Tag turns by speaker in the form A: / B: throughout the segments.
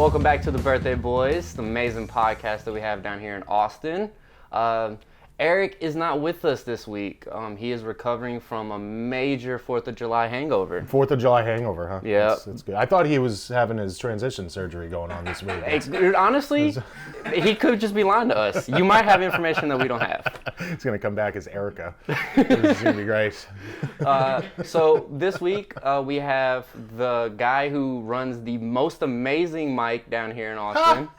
A: Welcome back to the Birthday Boys, the amazing podcast that we have down here in Austin. Eric is not with us this week. He is recovering from a major 4th of July hangover.
B: 4th of July hangover, huh?
A: Yeah.
B: That's good. I thought he was having his transition surgery going on this week.
A: Dude, honestly, he could just be lying to us. You might have information that we don't have.
B: It's going to come back as Erica. This is going to be great.
A: So this week, we have the guy who runs the most amazing mic down here in Austin.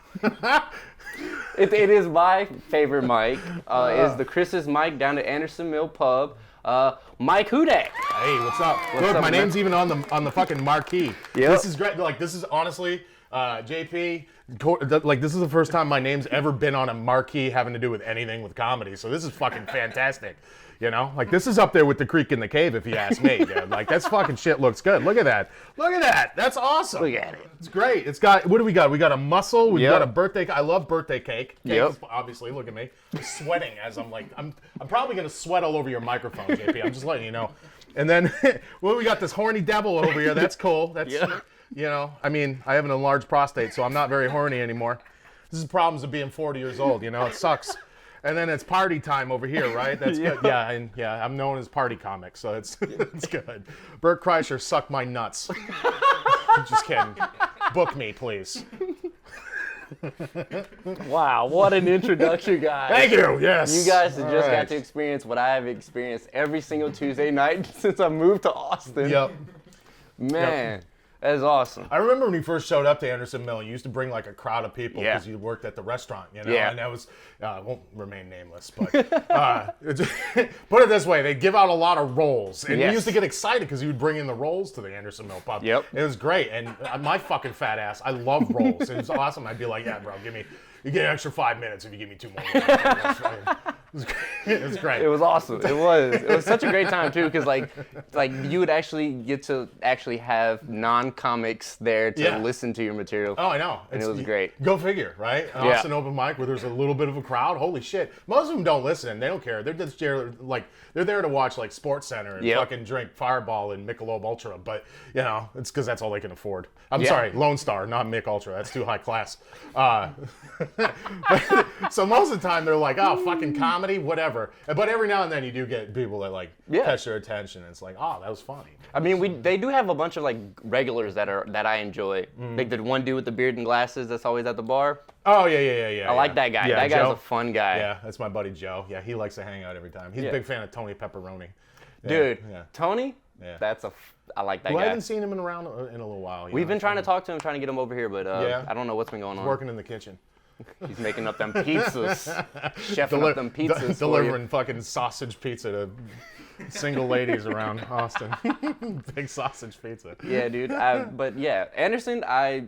A: It is my favorite mic. Is the Chris's mic down at Anderson Mill Pub. Mike Hudak.
B: Hey, what's up? Look, my name's even on the fucking marquee.
A: Yep.
B: This is great. Like, this is honestly, JP. Like, this is the first time my name's ever been on a marquee having to do with anything with comedy. So this is fucking fantastic. You know, like, this is up there with the Creek in the Cave, if you ask me, dude. Like, that's fucking shit looks good. Look at that. Look at that. That's awesome.
A: Look at it.
B: It's great. It's got, what do we got? We got a mussel. We've got a birthday. I love birthday cake.
A: Yep.
B: Obviously, look at me. I'm sweating as I'm like, I'm probably going to sweat all over your microphone, JP. I'm just letting you know. And then, well, we got this horny devil over here. That's cool. That's, you know, I mean, I have an enlarged prostate, so I'm not very horny anymore. This is the problems of being 40 years old, you know, it sucks. And then it's party time over here, right? That's good. Yeah, I'm known as party comic, so it's good. Bert Kreischer, suck my nuts. Just kidding. Book me, please.
A: Wow, what an introduction, guys.
B: Thank you, yes.
A: You guys have just got to experience what I have experienced every single Tuesday night since I moved to Austin.
B: Yep.
A: Man, that is awesome.
B: I remember when you first showed up to Anderson Mill, you used to bring like a crowd of people because you worked at the restaurant, you know?
A: Yeah.
B: And that was, won't remain nameless, but put it this way, they give out a lot of rolls. And we used to get excited because you would bring in the rolls to the Anderson Mill pub.
A: Yep.
B: It was great. And my fucking fat ass, I love rolls. It was awesome. I'd be like, yeah, bro, you get an extra 5 minutes if you give me 2 more rolls. It was great.
A: It was awesome. It was such a great time too, because like you would actually get to have non-comics there to listen to your material.
B: Oh, I know.
A: And it was great.
B: Go figure, right? Austin open mic where there's a little bit of a crowd. Holy shit! Most of them don't listen. They don't care. They're just there, like they're there to watch like Sports Center and fucking drink Fireball and Michelob Ultra. But you know, it's because that's all they can afford. I'm sorry, Lone Star, not Mick Ultra. That's too high class. So most of the time they're like, oh, fucking comedy, whatever. But every now and then you do get people that like catch their attention. It's like, oh, that was funny.
A: I mean, they do have a bunch of like regulars that I enjoy. Like the one dude with the beard and glasses that's always at the bar.
B: Oh yeah.
A: I like that guy.
B: Yeah,
A: that guy's
B: Joe.
A: a fun guy.
B: Yeah, that's my buddy Joe. Yeah, he likes to hang out every time. He's a big fan of Tony Pepperoni.
A: Dude, Tony. Yeah. I like that guy.
B: I haven't seen him around in a little while.
A: We've been trying to talk to him, trying to get him over here, but I don't know what's been going on.
B: Working in the kitchen.
A: He's making up them pizzas, chefing up them pizzas,
B: delivering fucking sausage pizza to single ladies around Austin. Big sausage pizza.
A: Yeah, dude. But yeah, Anderson, I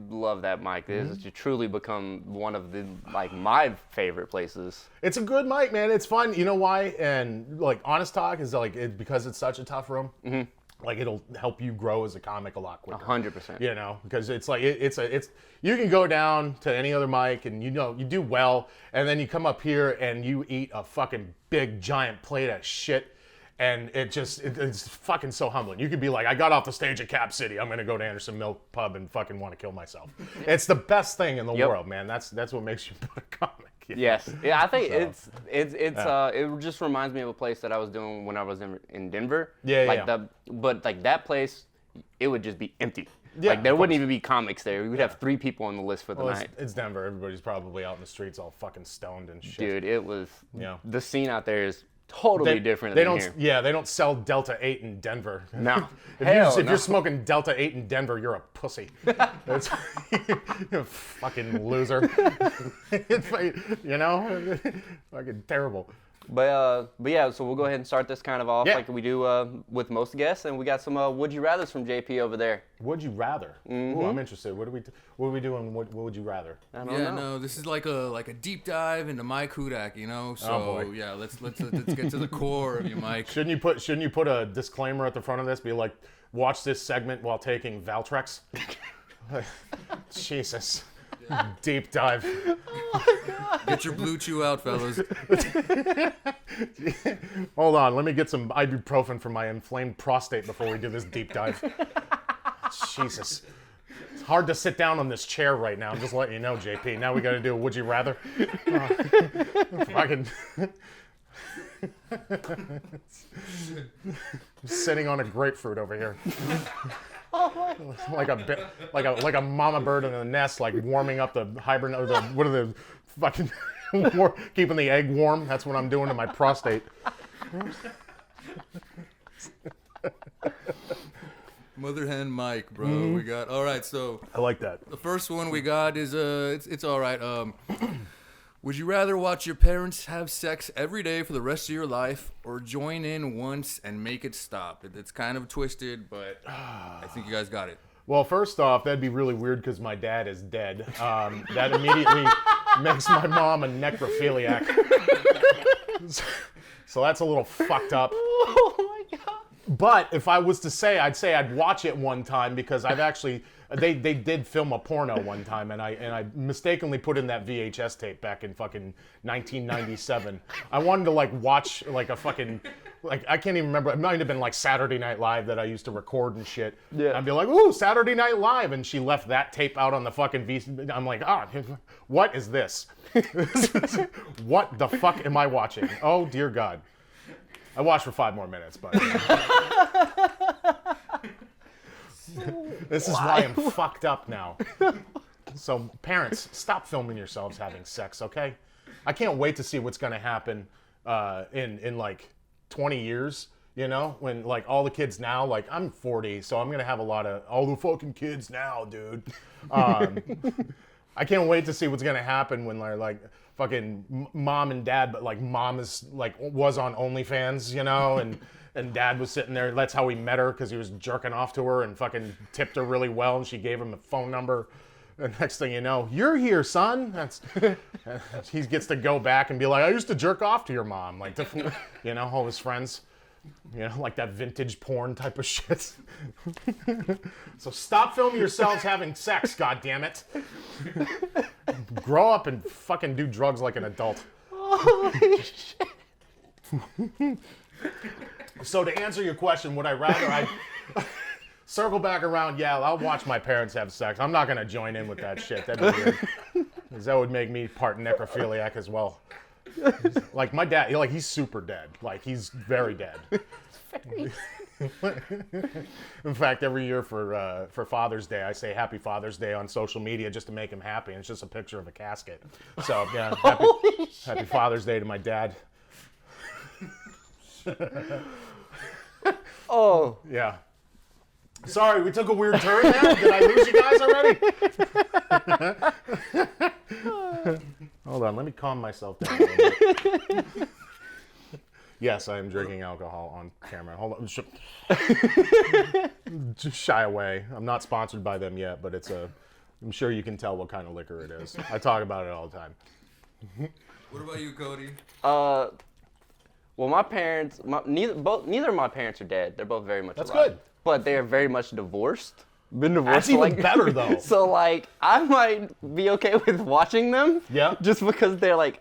A: love that mic. It's truly become one of the my favorite places.
B: It's a good mic, man. It's fun. You know why? And like honest talk is like because it's such a tough room. Mm-hmm. Like it'll help you grow as a comic a lot quicker.
A: 100%.
B: You know, because it's like it's you can go down to any other mic and you do well, and then you come up here and you eat a fucking big giant plate of shit, and it's fucking so humbling. You could be like, I got off the stage at Cap City, I'm gonna go to Anderson Mill Pub and fucking want to kill myself. It's the best thing in the world, man. That's what makes you a comic.
A: Yes. Yeah, I think it just reminds me of a place that I was doing when I was in Denver. But that place, it would just be empty. Yeah, like there wouldn't even be comics there. We would have 3 people on the list for the night.
B: It's Denver. Everybody's probably out in the streets all fucking stoned and shit.
A: Dude, it was the scene out there is totally different than here.
B: Yeah, they don't sell Delta 8 in Denver.
A: No.
B: If you're smoking Delta 8 in Denver, you're a pussy. You're a fucking loser. You know? Fucking terrible.
A: But yeah, so we'll go ahead and start this kind of off like we do with most guests, and we got some Would You Rathers from JP over there.
B: Would you rather? Mm-hmm. Ooh, I'm interested. What are we doing? What would you rather?
A: I don't know.
C: No, this is like a deep dive into Mike Hudak, you know. So let's get to the core of you, Mike.
B: Shouldn't you put a disclaimer at the front of this? Be like, watch this segment while taking Valtrex. Jesus. Deep dive.
A: Oh my God.
C: Get your Blue Chew out, fellas.
B: Hold on, let me get some ibuprofen for my inflamed prostate before we do this deep dive. Jesus. Hard to sit down on this chair right now. I'm just letting you know, JP. Now we got to do a would you rather. Fucking sitting on a grapefruit over here. Like a mama bird in a nest, like warming up the what are the fucking keeping the egg warm? That's what I'm doing to my prostate.
C: Mother hen Mike, bro. We got all right. So
B: I like that.
C: The first one we got is it's all right. Would you rather watch your parents have sex every day for the rest of your life, or join in once and make it stop? It's kind of twisted, but I think you guys got it.
B: Well, first off, that'd be really weird because my dad is dead. That immediately makes my mom a necrophiliac. So that's a little fucked up.
A: Oh my God.
B: But if I was to say, I'd say I'd watch it one time because I've actually, they did film a porno one time and I mistakenly put in that VHS tape back in fucking 1997. I wanted to like watch like a fucking, like I can't even remember, it might have been like Saturday Night Live that I used to record and shit.
A: Yeah.
B: I'd be like, ooh, Saturday Night Live, and she left that tape out on the fucking VCR. I'm like, what is this? What the fuck am I watching? Oh dear God. I watched for 5 more minutes, but this is why I'm fucked up now. So parents, stop filming yourselves having sex, okay? I can't wait to see what's gonna happen in like 20 years, you know, when like all the kids now, like I'm 40, so I'm gonna have a lot of all the fucking kids now, dude. I can't wait to see what's gonna happen when they're like fucking mom and dad, but like mom is like was on OnlyFans, you know, and dad was sitting there. That's how he met her, because he was jerking off to her and fucking tipped her really well, and she gave him a phone number. And next thing you know, you're here, son. That's he gets to go back and be like, I used to jerk off to your mom, like to, you know, all his friends. You know, like that vintage porn type of shit. So stop filming yourselves having sex, goddammit. Grow up and fucking do drugs like an adult.
A: Holy shit.
B: So to answer your question, would I rather circle back around? Yeah, I'll watch my parents have sex. I'm not going to join in with that shit. That'd be weird. 'Cause that would make me part necrophiliac as well. Like my dad, like he's super dead. Like he's very dead. In fact, every year for Father's Day, I say Happy Father's Day on social media just to make him happy. And it's just a picture of a casket. So yeah, happy Father's Day to my dad.
A: Oh.
B: Yeah. Sorry, we took a weird turn there. Did I lose you guys already? Hold on, let me calm myself down a little bit. Yes, I am drinking alcohol on camera. Hold on. Just shy away. I'm not sponsored by them yet, but I'm sure you can tell what kind of liquor it is. I talk about it all the time.
C: What about you, Cody?
A: Well, my parents, neither of my parents are dead. They're both very much
B: That's
A: alive.
B: good.
A: But they are very much divorced. Been divorced.
B: That's even better, though.
A: So, like, I might be okay with watching them.
B: Yeah.
A: Just because they're, like,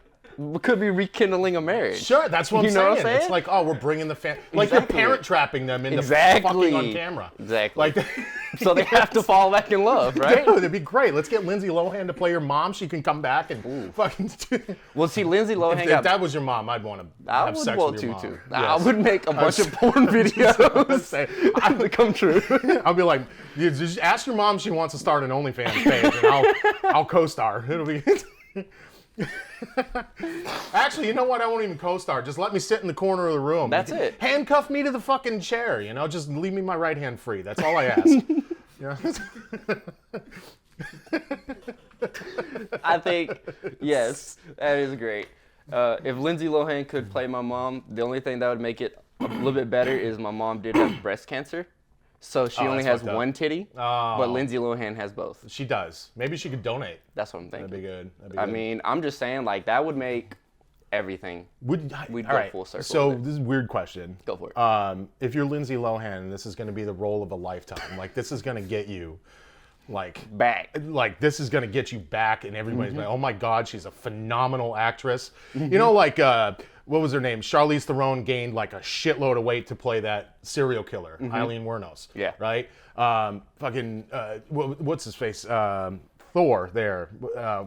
A: could be rekindling a marriage.
B: Sure, that's what I'm
A: You know
B: saying.
A: what I'm saying?
B: It's like, oh, we're bringing the like
A: Exactly.
B: you're parent trapping them into
A: Exactly.
B: fucking on camera.
A: Exactly.
B: Like,
A: So they have to fall back in love, right?
B: Dude, it'd be great. Let's get Lindsay Lohan to play your mom. She can come back and fucking.
A: Well, see, Lindsay Lohan
B: If
A: got...
B: that was your mom, I'd want to
A: I
B: have
A: would
B: sex
A: want
B: with your
A: to,
B: mom.
A: too.
B: Yes.
A: I would make a bunch of porn videos.
B: Say,
A: I would come true.
B: I'll be like, you just ask your mom if she wants to start an OnlyFans page, and I'll co-star. It'll be. Actually, you know what? I won't even co-star. Just let me sit in the corner of the room.
A: That's it.
B: Handcuff me to the fucking chair. You know, just leave me my right hand free. That's all I ask. Yeah.
A: I think, yes, that is great. If Lindsay Lohan could play my mom, the only thing that would make it a little bit better is my mom did have breast cancer. So she only has
B: fucked up.
A: one titty, but Lindsay Lohan has both.
B: She does. Maybe she could donate.
A: That's what I'm thinking.
B: That'd be good.
A: I mean, I'm just saying, like, that would make everything. We'd
B: all
A: go
B: right,
A: full circle.
B: So
A: with it.
B: this is a weird question.
A: Go for it.
B: If you're Lindsay Lohan, this is going to be the role of a lifetime. Like, this is going to get you, like,
A: Back.
B: Like, this is going to get you back, and everybody's like, oh my God, she's a phenomenal actress. You know, like what was her name? Charlize Theron gained like a shitload of weight to play that serial killer, Eileen Wuornos.
A: Yeah.
B: Right? What's his face? Thor there.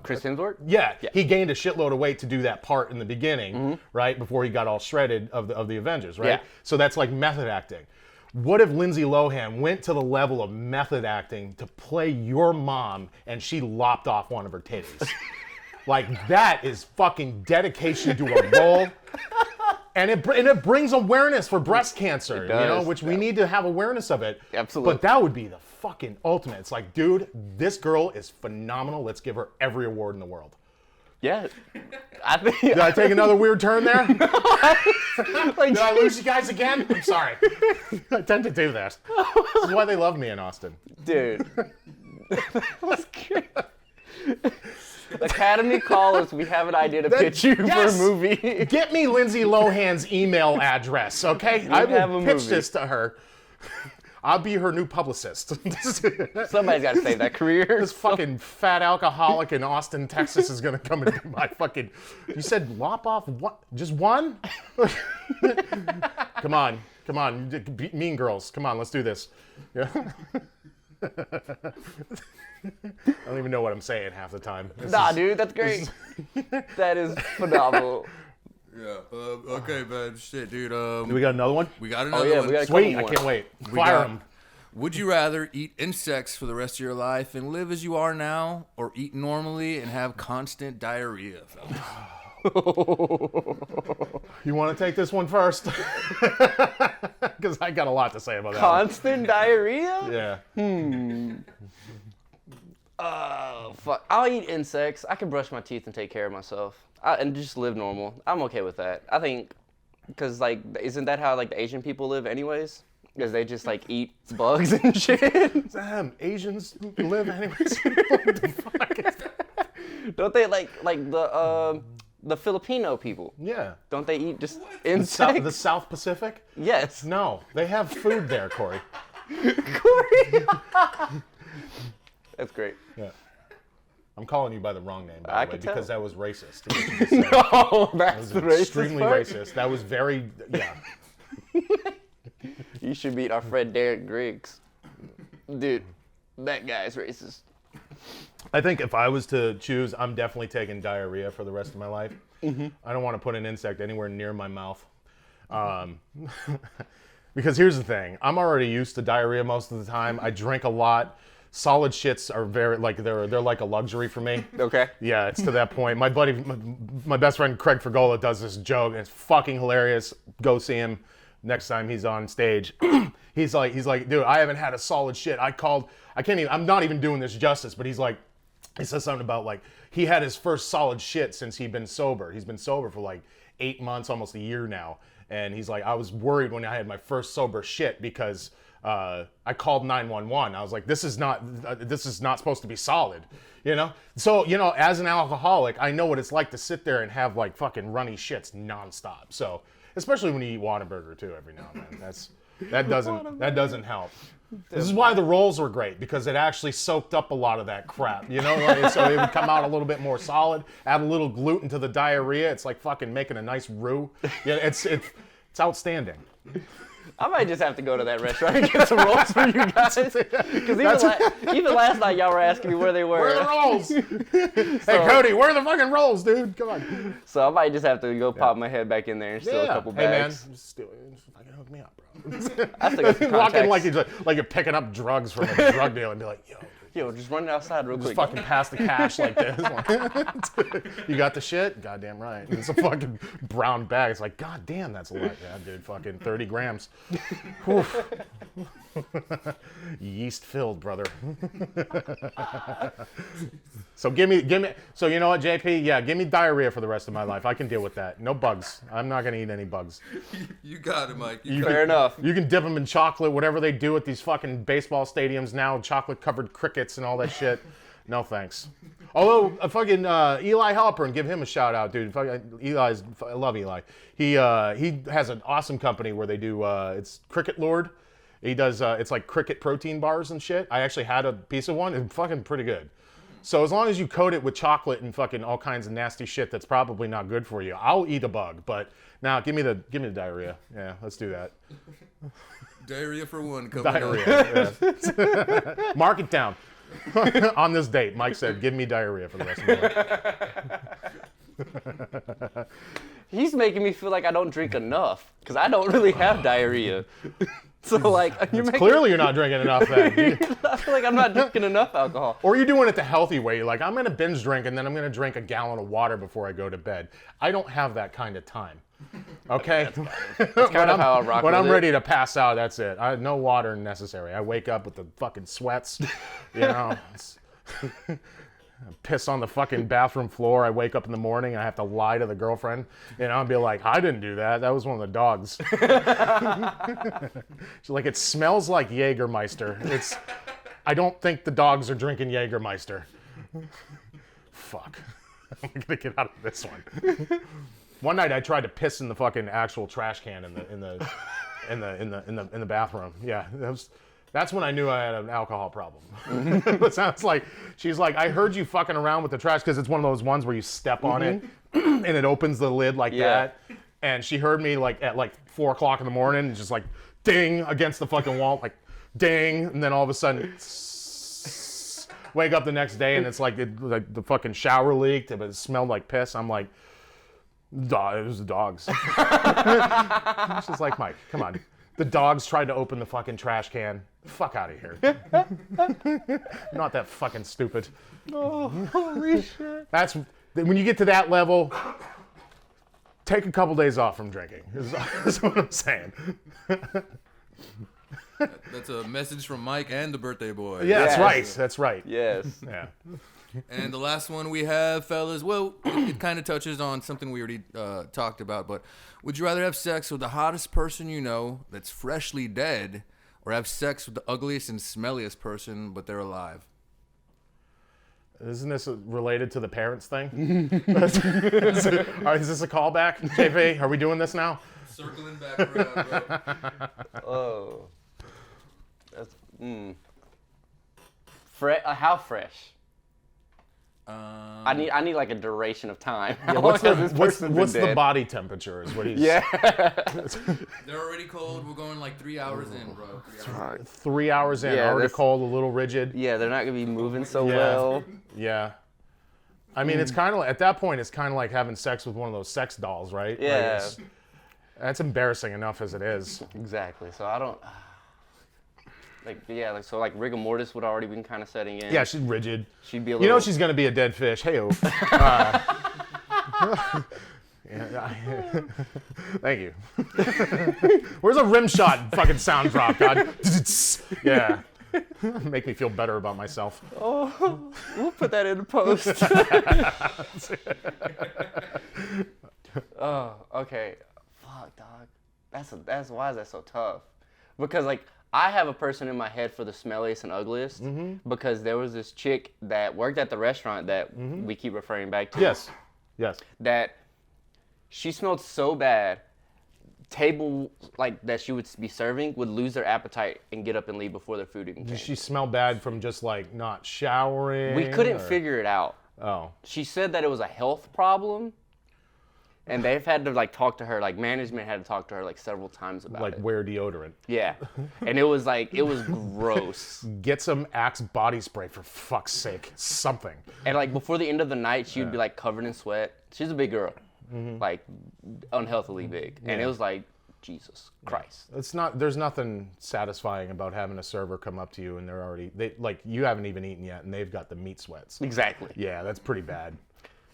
A: Chris Hemsworth?
B: Yeah, he gained a shitload of weight to do that part in the beginning, right? Before he got all shredded of the Avengers, right?
A: Yeah.
B: So that's like method acting. What if Lindsay Lohan went to the level of method acting to play your mom and she lopped off one of her titties? Like, that is fucking dedication to a role. And it brings awareness for breast cancer, which we need to have awareness of it.
A: Absolutely.
B: But that would be the fucking ultimate. It's like, dude, this girl is phenomenal. Let's give her every award in the world.
A: Yeah. I think.
B: Did I take another weird turn there?
A: Like,
B: Did I lose you guys again? I'm sorry. I tend to do that. This is why they love me in Austin.
A: Dude. That was great. Academy, call us. We have an idea to pitch you for a movie.
B: Get me Lindsay Lohan's email address, okay? I will pitch this to her. I'll be her new publicist.
A: Somebody's got to save that career.
B: This fucking fat alcoholic in Austin, Texas is going to come into my fucking... You said lop off what? Just one? Come on. Mean Girls. Come on, let's do this. Yeah. I don't even know what I'm saying half the time.
A: Dude, that's great. That is phenomenal.
C: Yeah. Okay, man. Shit, dude.
B: Do we got another one?
C: We got another
A: Oh, yeah,
C: one.
A: we got a
B: Sweet,
A: couple
B: I can't
A: more.
B: wait. Fire them.
C: Would you rather eat insects for the rest of your life and live as you are now, or eat normally and have constant diarrhea, fellas?
B: You want to take this one first? Because I got a lot to say about that.
A: Constant diarrhea?
B: Yeah.
A: Oh, fuck. I'll eat insects. I can brush my teeth and take care of myself. And just live normal. I'm okay with that. I think, because, like, isn't that how, like, the Asian people live anyways? Because they just, like, eat bugs and shit.
B: Damn, Asians live anyways. What the fuck is that?
A: Don't they, like the Filipino people?
B: Yeah.
A: Don't they eat just insects?
B: The South Pacific?
A: Yes.
B: No, they have food there, Corey.
A: Corey. That's great.
B: Yeah. I'm calling you by the wrong name, by
A: I
B: the way,
A: could tell.
B: because that was racist. What you just said.
A: No, that's
B: That
A: the
B: was
A: racist
B: extremely
A: part.
B: racist. That was very, yeah.
A: You should meet our friend Derek Griggs. Dude, that guy's racist.
B: I think if I was to choose, I'm definitely taking diarrhea for the rest of my life. I don't want to put an insect anywhere near my mouth. Because here's the thing. I'm already used to diarrhea most of the time. I drink a lot. Solid shits are very, like, they're like a luxury for me.
A: Okay.
B: Yeah, it's to that point. My buddy, my best friend Craig Fergola does this joke, and it's fucking hilarious. Go see him next time he's on stage. He's like, dude, I haven't had a solid shit. I'm not even doing this justice, but he says something about, like, he had his first solid shit since he'd been sober. He's been sober for like 8 months, almost a year now. And he's like, I was worried when I had my first sober shit because I called 911. I was like, this is not supposed to be solid, you know? So, you know, as an alcoholic, I know what it's like to sit there and have like fucking runny shits nonstop. So, especially when you eat Whataburger too every now and then. That doesn't help. This is why the rolls were great, because it actually soaked up a lot of that crap, you know? Like, so it would come out a little bit more solid. Add a little gluten to the diarrhea. It's like fucking making a nice roux. Yeah, it's outstanding.
A: I might just have to go to that restaurant and get some rolls for you guys. Because even last night, y'all were asking me where they were.
B: Where are the rolls? Hey, Cody, where are the fucking rolls, dude? Come on.
A: So I might just have to go pop my head back in there and steal a couple bags.
B: Hey, man, just fucking hook me up, bro.
A: I still got some
B: Walk in
A: contacts.
B: like you're picking up drugs from a drug dealer and be like, yo,
A: Yo, just run outside real
B: just
A: quick.
B: fucking pass the cash like this. You got the shit? Goddamn right. It's a fucking brown bag. It's like, goddamn, that's a lot. Yeah, dude, fucking 30 grams. Yeast filled, brother. So give me. So you know what, JP? Yeah, give me diarrhea for the rest of my life. I can deal with that. No bugs. I'm not gonna eat any bugs.
C: You got it, Mike.
A: Fair enough.
B: You can dip them in chocolate, whatever they do at these fucking baseball stadiums now, chocolate-covered crickets and all that shit. No thanks. Although, fucking Eli Halpern, give him a shout out, dude. I love Eli. He has an awesome company where they do, it's Cricket Lord. He does, it's like cricket protein bars and shit. I actually had a piece of one. It's fucking pretty good. So as long as you coat it with chocolate and fucking all kinds of nasty shit that's probably not good for you, I'll eat a bug. But now give me the diarrhea. Yeah, let's do that.
C: Diarrhea for one. Coming
B: Diarrhea. Yeah. Mark it down. On this date, Mike said, "Give me diarrhea for the rest of my life."
A: He's making me feel like I don't drink enough because I don't really have diarrhea. So like,
B: Clearly you're not drinking enough then.
A: I feel like I'm not drinking enough alcohol.
B: Or you're doing it the healthy way. You're like, I'm going to binge drink and then I'm going to drink a gallon of water before I go to bed. I don't have that kind of time. Okay?
A: That's kind of how I rock
B: When
A: with
B: I'm
A: it.
B: ready to pass out, that's it. No water necessary. I wake up with the fucking sweats. You know? I piss on the fucking bathroom floor. I wake up in the morning. I have to lie to the girlfriend. You know, and be like, I didn't do that. That was one of the dogs. She's like, it smells like Jägermeister. I don't think the dogs are drinking Jägermeister. Fuck. I'm gonna get out of this one. One night I tried to piss in the fucking actual trash can in the bathroom. Yeah, that's when I knew I had an alcohol problem. It sounds like she's like, I heard you fucking around with the trash because it's one of those ones where you step on it and it opens the lid like that. And she heard me like at like 4 o'clock in the morning, and just like ding against the fucking wall, like ding, and then all of a sudden. Wake up the next day and it's like the fucking shower leaked, but it smelled like piss. I'm like, it was the dogs. She's just like, Mike, come on. The dogs tried to open the fucking trash can. Fuck out of here. Not that fucking stupid.
A: Oh, holy shit.
B: That's when you get to that level. Take a couple days off from drinking. Is what I'm saying.
C: That's a message from Mike and the birthday boy.
B: Yeah, that's
A: Yes.
B: right. That's right.
A: Yes.
B: Yeah.
C: And the last one we have, fellas, well, it kind of touches on something we already talked about, but would you rather have sex with the hottest person you know that's freshly dead, or have sex with the ugliest and smelliest person, but they're alive?
B: Isn't this related to the parents thing? Is this a callback, JP? Are we doing this now?
C: Circling back around, bro.
A: Oh. That's how fresh? I need like a duration of time. How long
B: What's
A: has this person
B: the
A: been dead?
B: body temperature? Is what he's.
A: Yeah.
C: They're already cold. We're going like 3 hours in, bro. 3 hours.
B: 3 hours in,
A: Yeah,
B: already
A: that's-
B: cold, a little rigid.
A: Yeah, they're not gonna be moving so
B: Yeah.
A: well.
B: Yeah. I mean, it's kind of at that point, it's kind of like having sex with one of those sex dolls, right? Like,
A: Yeah.
B: that's embarrassing enough as it is.
A: Exactly. So I don't. Like rigor mortis would already been kind of setting in.
B: Yeah, she's rigid.
A: She'd be a
B: You
A: little.
B: know she's gonna be a dead fish. Hey-o. Thank you. Where's a rim shot fucking sound drop, God? Yeah. Make me feel better about myself.
A: Oh, we'll put that in the post. Oh, okay. Fuck, dog. That's why is that so tough? Because like I have a person in my head for the smelliest and ugliest because there was this chick that worked at the restaurant that we keep referring back to.
B: Yes. Yes.
A: That she smelled so bad, table like that she would be serving would lose their appetite and get up and leave before their food even came.
B: Did she smell bad from just like not showering?
A: We couldn't
B: or-
A: figure it out.
B: Oh.
A: She said that it was a health problem, and they've had to like talk to her, like management had to talk to her like several times about
B: Like
A: it.
B: wear deodorant.
A: Yeah, and it was gross.
B: Get some Axe body spray for fuck's sake. Something.
A: And like before the end of the night, she would be like covered in sweat. She's a big girl, like unhealthily big, and it was like Jesus Christ.
B: It's not. There's nothing satisfying about having a server come up to you and you haven't even eaten yet and they've got the meat sweats.
A: Exactly.
B: Yeah, that's pretty bad.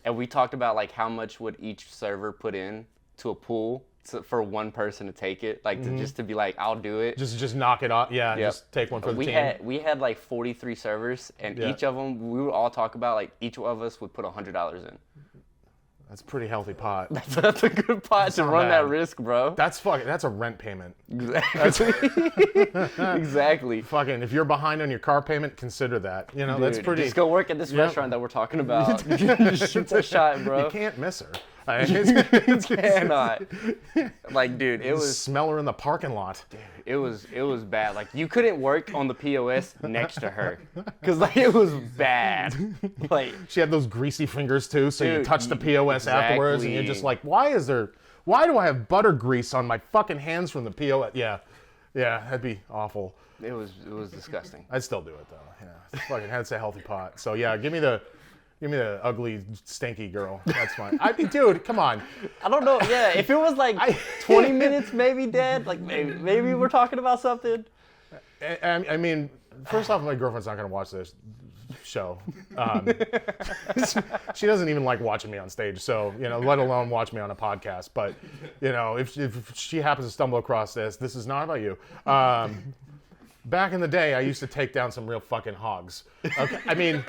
A: And we talked about like how much would each server put in to a pool for one person to take it, like just to be like, I'll do it.
B: Just knock it off. Yeah,
A: Yep.
B: just take one for the team.
A: We had like 43 servers, and
B: Yeah.
A: each of them we would all talk about like each of us would put $100 in.
B: That's a pretty healthy pot.
A: That's a good pot to
B: not
A: run that
B: bad.
A: risk, bro.
B: That's a rent payment.
A: Exactly. Exactly.
B: Fucking, if you're behind on your car payment, consider that. That's
A: Dude,
B: pretty.
A: Just go work at this restaurant that we're talking about. Just shoot that shot, bro.
B: You can't miss her.
A: You cannot. Like, dude, it was
B: Smell her in the parking lot.
A: it was bad. Like, you couldn't work on the POS next to her because like it was bad. Like,
B: She had those greasy fingers too, so you
A: Dude,
B: touch the POS afterwards, and you're just like, why do I have butter grease on my fucking hands from the POS? Yeah, that'd be awful.
A: it was disgusting.
B: I'd still do it though. Yeah, fucking it's a healthy pot. So yeah, give me the ugly, stinky girl. That's fine. I mean, dude, come on.
A: I don't know. Yeah, if it was like 20 minutes, maybe dead. Like maybe we're talking about something.
B: I mean, first off, my girlfriend's not gonna watch this show. She doesn't even like watching me on stage, so let alone watch me on a podcast. But if she happens to stumble across this is not about you. Back in the day, I used to take down some real fucking hogs. Okay, I mean.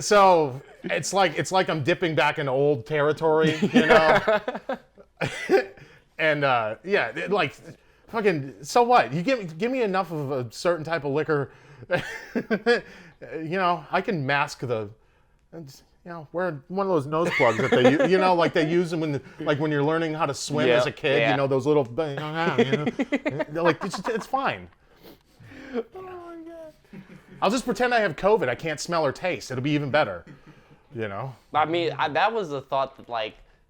B: So it's like I'm dipping back into old territory, and like fucking. So what? You give me enough of a certain type of liquor, I can mask the. Wear one of those nose plugs that they like they use them when you're learning how to swim as a kid.
A: Yeah.
B: Those little. Like it's fine. I'll just pretend I have COVID. I can't smell or taste. It'll be even better.
A: I mean, that was the thought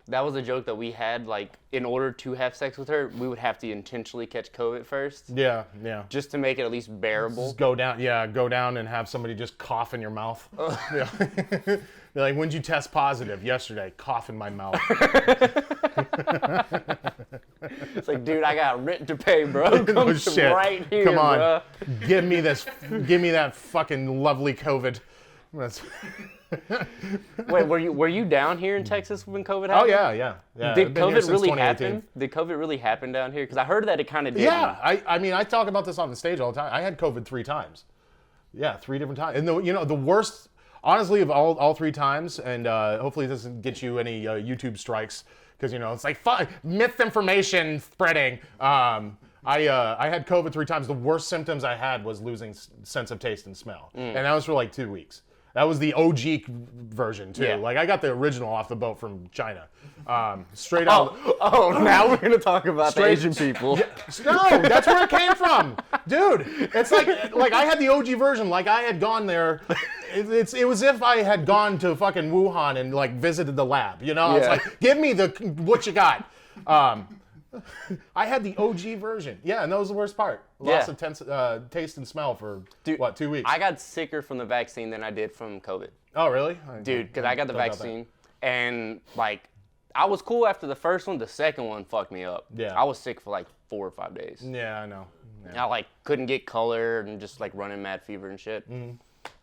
A: that was a joke that we had. Like, in order to have sex with her, we would have to intentionally catch COVID first.
B: Yeah.
A: Just to make it at least bearable.
B: Just go down and have somebody just cough in your mouth. Yeah. Be like, when'd you test positive? Yesterday. Cough in my mouth.
A: It's like, dude, I got rent to pay, bro. Come
B: Oh, shit.
A: right here,
B: Come on.
A: bro.
B: Give me that fucking lovely COVID. That's...
A: Wait, were you down here in Texas when COVID happened?
B: Oh yeah.
A: Did
B: I've been here
A: COVID
B: since
A: really
B: 2018.
A: happen? Did COVID really happen down here? Because I heard that it kind of did.
B: Yeah, I mean, I talk about this on the stage all the time. I had COVID 3 times. Yeah, 3 different times. And the worst, honestly, of all 3 times, and hopefully this doesn't get you any YouTube strikes, because it's like myth information spreading. I had COVID 3 times. The worst symptoms I had was losing sense of taste and smell, and that was for like 2 weeks. That was the OG version too.
A: Yeah.
B: Like I got the original off the boat from China, straight out.
A: Oh, now we're gonna talk about the
B: Straight-
A: Asian people.
B: No, that's where it came from, dude. It's like I had the OG version. Like I had gone there. It was if I had gone to fucking Wuhan and like visited the lab. It's
A: Yeah.
B: like, give me what you got. I had the OG version. Yeah, and that was the worst part. Loss of taste and smell for 2 weeks.
A: I got sicker from the vaccine than I did from COVID.
B: Oh, really?
A: Dude, because I got the
B: Don't doubt that.
A: vaccine, and like, I was cool after the first one. The second one fucked me up.
B: Yeah.
A: I was sick for like 4 or 5 days.
B: Yeah, I know. Yeah.
A: I like couldn't get color and just like running mad fever and shit.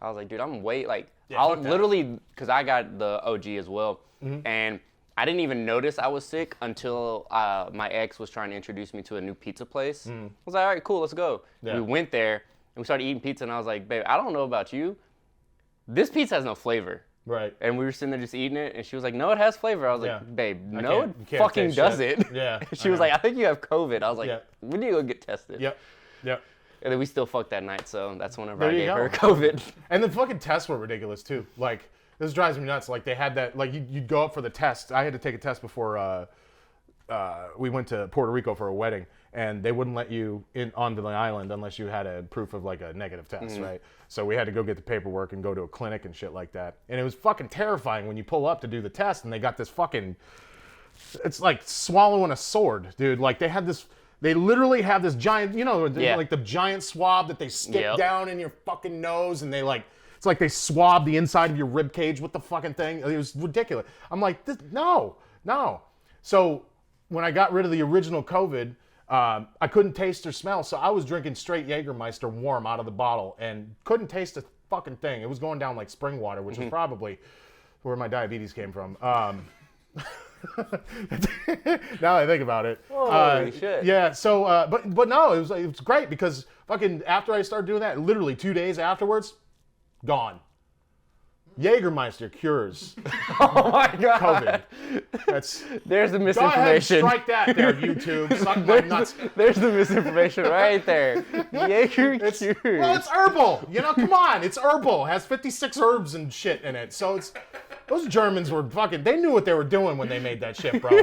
A: I was like, dude, I'm I
B: fuck that.
A: literally, because I got the OG as well, and I didn't even notice I was sick until my ex was trying to introduce me to a new pizza place. I was like, all right, cool, let's go.
B: Yeah.
A: We went there and we started eating pizza, and I was like, babe, I don't know about you, this pizza has no flavor.
B: Right.
A: And we were sitting there just eating it, and she was like, no, it has flavor. I was
B: Yeah.
A: like, babe,
B: I
A: no,
B: can't- you
A: it
B: can't
A: fucking
B: taste
A: doesn't.
B: shit. Yeah,
A: She
B: I
A: was
B: know.
A: like, I think you have COVID. I was like,
B: Yeah.
A: we need to go get tested.
B: Yep.
A: And then we still fucked that night, so that's whenever
B: There
A: I
B: you
A: gave
B: go.
A: her COVID.
B: And the fucking tests were ridiculous too. Like this drives me nuts. Like they had that. Like you'd go up for the test. I had to take a test before we went to Puerto Rico for a wedding, and they wouldn't let you in onto the island unless you had a proof of like a negative test, right? So we had to go get the paperwork and go to a clinic and shit like that. And it was fucking terrifying when you pull up to do the test, and they got this fucking. It's like swallowing a sword, dude. Like they had this. They literally have this giant, like the giant swab that they stick down in your fucking nose, and it's like they swab the inside of your rib cage with the fucking thing. It was ridiculous. I'm like, no. So when I got rid of the original COVID, I couldn't taste or smell, so I was drinking straight Jägermeister warm out of the bottle and couldn't taste a fucking thing. It was going down like spring water, which is probably where my diabetes came from. Now that I think about it.
A: Holy shit.
B: Yeah, so, but no, it was great because fucking after I started doing that, literally 2 days afterwards, gone. Jägermeister cures
A: Oh my God.
B: COVID.
A: There's the
B: Go ahead and
A: misinformation.
B: strike that there, YouTube. Suck my nuts.
A: There's the misinformation right there. Jaeger cures.
B: Well, it's herbal. Come on. It's herbal. It has 56 herbs and shit in it. So Those Germans were fucking. They knew what they were doing when they made that shit, bro.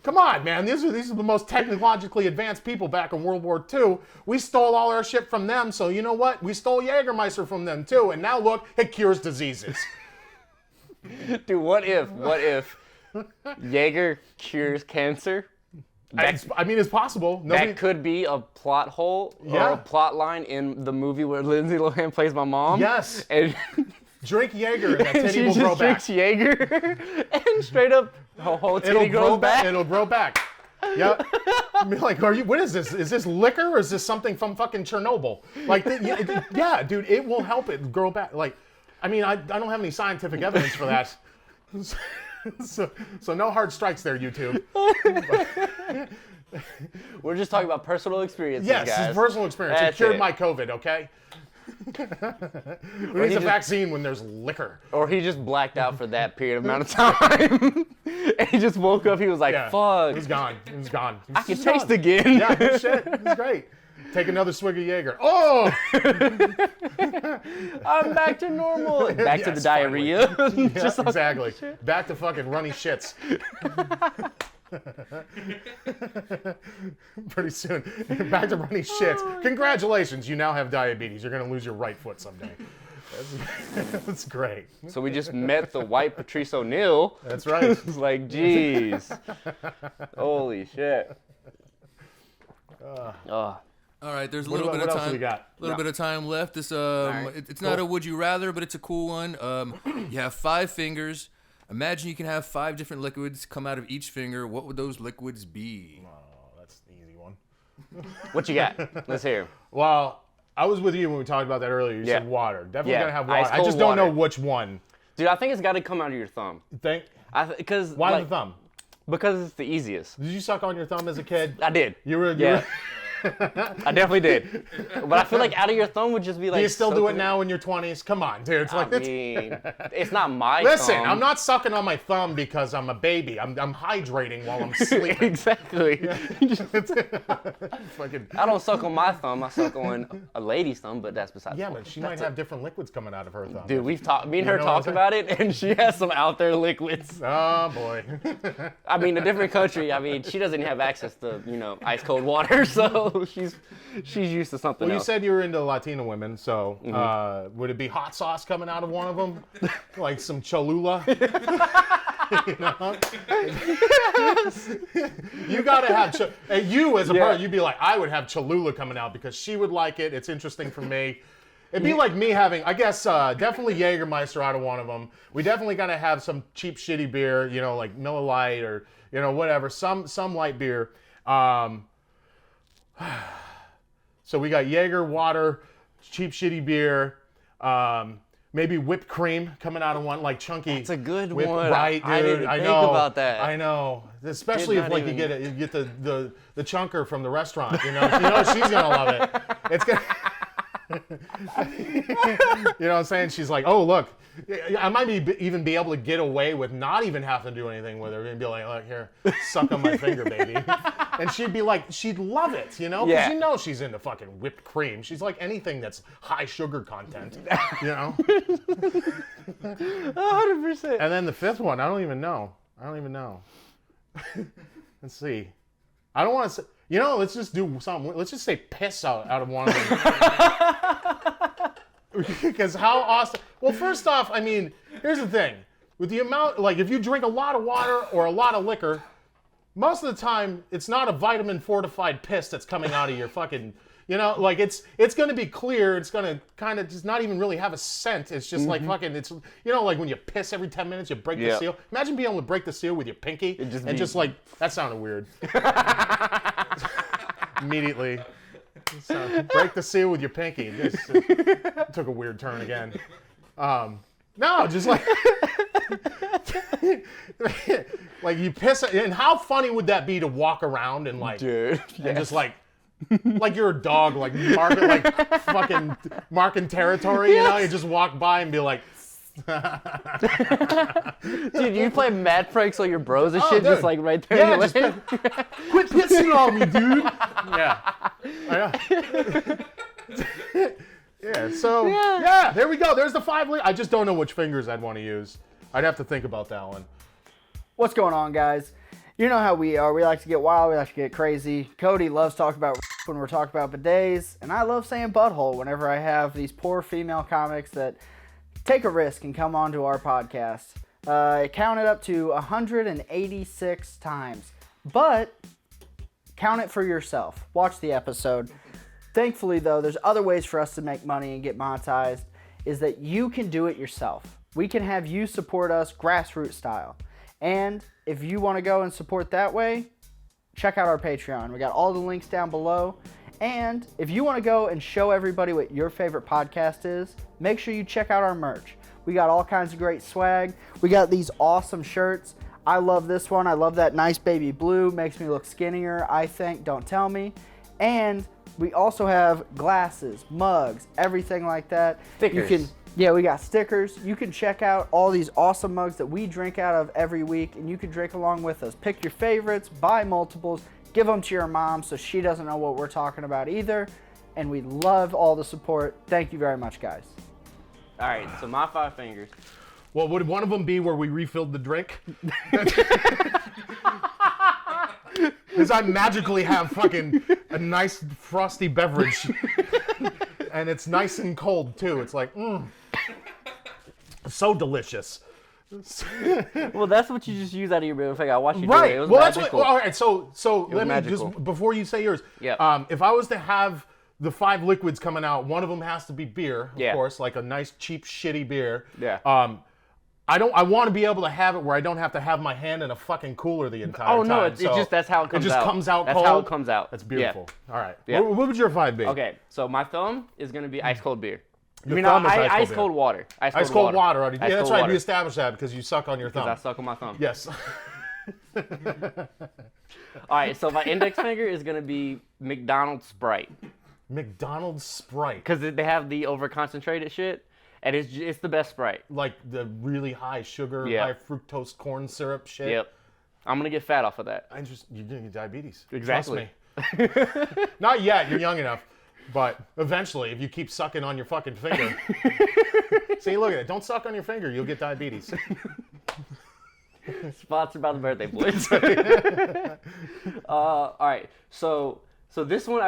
B: Come on, man. These are the most technologically advanced people back in World War II. We stole all our shit from them, so you know what? We stole Jägermeister from them too, and now look, it cures diseases.
A: Dude, what if Jaeger cures cancer?
B: I mean, it's possible.
A: That could be a plot hole or a plot line in the movie where Lindsay Lohan plays my mom.
B: Yes.
A: And
B: drink Jaeger, and that
A: and
B: titty
A: she
B: will grow
A: just
B: back.
A: drinks Jaeger, and straight up, her whole titty grows back.
B: It'll grow back. Yep. I mean, like, what is this? Is this liquor or is this something from fucking Chernobyl? Like, yeah, dude, it will help it grow back. Like, I mean, I don't have any scientific evidence for that. So no hard strikes there, YouTube.
A: We're just talking about personal experiences,
B: Yes,
A: guys.
B: it's personal experience.
A: That's
B: It cured
A: it.
B: my COVID, okay? Who needs a vaccine when there's liquor?
A: Or he just blacked out for that period of amount of time. And he just woke up, he was like, fuck.
B: It was gone. It was gone.
A: I can taste again.
B: Yeah, good shit. It was great. Take another swig of Jaeger. Oh!
A: I'm back to normal. Back to the
B: Yes,
A: diarrhea.
B: Yeah,
A: Just like-
B: exactly. Back to fucking runny shits. Pretty soon. Back to runny shits. Congratulations, you now have diabetes. You're going to lose your right foot someday. That's great.
A: So we just met the white Patrice O'Neal.
B: That's right.
A: It's like, jeez. Holy shit.
C: All right, there's a
B: What
C: little bit of
B: else
C: time.
B: we got?
C: Little bit of time left. This
A: right,
C: it's not a would you rather, but it's a cool one. You have 5 fingers. Imagine you can have 5 different liquids come out of each finger. What would those liquids be?
B: Oh, that's the easy one.
A: What you got? Let's hear.
B: Well, I was with you when we talked about that earlier. You said water. Definitely
A: Yeah,
B: going to have water.
A: ice
B: I
A: cold
B: just don't know
A: water.
B: which one.
A: Dude, I think it's got to come out of your thumb.
B: Think?
A: Because
B: Why the thumb?
A: Because it's the easiest.
B: Did you suck on your thumb as a kid?
A: I did.
B: You were.
A: Yeah. I definitely did. But I feel like out of your thumb would just be like.
B: Do you still do it
A: soaking-
B: now in your 20s? Come on, dude. It's
A: I
B: like
A: mean, it's not my
B: Listen,
A: thumb.
B: I'm not sucking on my thumb because I'm a baby. I'm hydrating while I'm sleeping.
A: Exactly.
B: Fucking,
A: I don't suck on my thumb. I suck on a lady's thumb, but that's besides the
B: yeah,
A: point.
B: but she might have different liquids coming out of her thumb.
A: Dude, we've talked. Me and her
B: know what I'm
A: talked
B: saying?
A: about it, and she has some out there liquids.
B: Oh boy.
A: I mean, a different country. I mean, she doesn't have access to ice cold water, so she's used to something
B: Well, you
A: else.
B: said you were into Latina women, so would it be hot sauce coming out of one of them, like some Cholula? You know? You gotta have you as a person. You'd be like, I would have Cholula coming out because she would like it. It's interesting for me. It'd be like me having, I guess, definitely Jägermeister out of one of them. We definitely gotta have some cheap, shitty beer, like Miller Lite or whatever, some light beer. So we got Jaeger, water, cheap, shitty beer, maybe whipped cream coming out of one, like chunky.
A: It's a good
B: whipped,
A: one.
B: right, dude?
A: I didn't think
B: know.
A: about that.
B: I know, especially
A: Did
B: if
A: not
B: like
A: even-
B: you get the chunker from the restaurant. She's gonna love it. It's gonna. You know what I'm saying? She's like, oh look, I might even be able to get away with not even having to do anything with her and be like, look here, suck on my finger, baby. And she'd be like, she'd love it, because
A: Yeah.
B: she's into fucking whipped cream. She's like anything that's high sugar content,
A: 100%.
B: And then the 5th one, I don't even know. Let's see. I don't want to say, let's just do something. Let's just say piss out of one of them. Because how awesome. Well, first off, I mean, here's the thing. With the amount, like if you drink a lot of water or a lot of liquor, most of the time it's not a vitamin fortified piss that's coming out of your fucking, like it's going to be clear. It's going to kind of just not even really have a scent. It's just like fucking, it's, like when you piss every 10 minutes, you break the seal. Imagine being able to break the seal with your pinky just like, that sounded weird. Immediately. So, break the seal with your pinky. This took a weird turn again. No, just like like you piss. And how funny would that be to walk around and like,
A: Dude,
B: and just like you're a dog, like fucking marking territory. You just walk by and be like.
A: Dude, you play mad pranks on your bros and shit,
B: dude.
A: just like right there.
B: Yeah,
A: in your
B: just
A: lane?
B: quit pissing on me, dude. Yeah. Yeah. So yeah, there we go. There's the 5. I just don't know which fingers I'd want to use. I'd have to think about that one.
D: What's going on, guys? You know how we are. We like to get wild. We like to get crazy. Cody loves talking about when we're talking about bidets, and I love saying butthole whenever I have these poor female comics that take a risk and come onto our podcast. It counted up to 186 times, but count it for yourself. Watch the episode. Thankfully, though, there's other ways for us to make money and get monetized, is that you can do it yourself. We can have you support us grassroots style. And if you want to go and support that way, check out our Patreon. We got all the links down below. And if you want to go and show everybody what your favorite podcast is, make sure you check out our merch. We got all kinds of great swag. We got these awesome shirts. I love this one. I love that nice baby blue. Makes me look skinnier, I think. Don't tell me. And we also have glasses, mugs, everything like that.
A: Stickers.
D: We got stickers. You can check out all these awesome mugs that we drink out of every week, and you can drink along with us. Pick your favorites, buy multiples, give them to your mom so she doesn't know what we're talking about either. And we love all the support. Thank you very much, guys.
A: All right, so my 5 fingers.
B: Well, would one of them be where we refilled the drink? Because I magically have fucking a nice frosty beverage. And it's nice and cold, too. It's like, so delicious.
A: Well, that's what you just use out of your middle finger. I watched you do it.
B: Right.
A: It was
B: Well,
A: magical.
B: that's what. Well, all right. So let me
A: magical.
B: just before you say yours.
A: Yeah.
B: If I was to have the 5 liquids coming out, one of them has to be beer, of course, like a nice, cheap, shitty beer.
A: Yeah.
B: I want to be able to have it where I don't have to have my hand in a fucking cooler the entire time.
A: Oh, no, it just, that's how it comes out.
B: It just comes out
A: That's
B: cold?
A: how it comes out.
B: That's beautiful.
A: Yeah.
B: All right.
A: Yeah.
B: What would your 5 be?
A: Okay, so my thumb is going to be ice cold beer.
B: Your thumb is
A: ice
B: beer.
A: cold water.
B: Ice cold water.
A: Ice
B: Yeah, that's
A: cold
B: right.
A: water.
B: We established that because you suck on your thumb.
A: Because I suck on my thumb.
B: Yes.
A: All right, so my index finger is going to be McDonald's Sprite.
B: McDonald's Sprite.
A: Because they have the over-concentrated shit, and it's the best Sprite.
B: Like the really high sugar, high fructose corn syrup shit.
A: Yep. I'm going to get fat off of that.
B: You're going to get diabetes.
A: Exactly.
B: Trust me. Not yet. You're young enough. But eventually, if you keep sucking on your fucking finger. See, look at it. Don't suck on your finger. You'll get diabetes.
A: Sponsored by the birthday boys. All right, so this one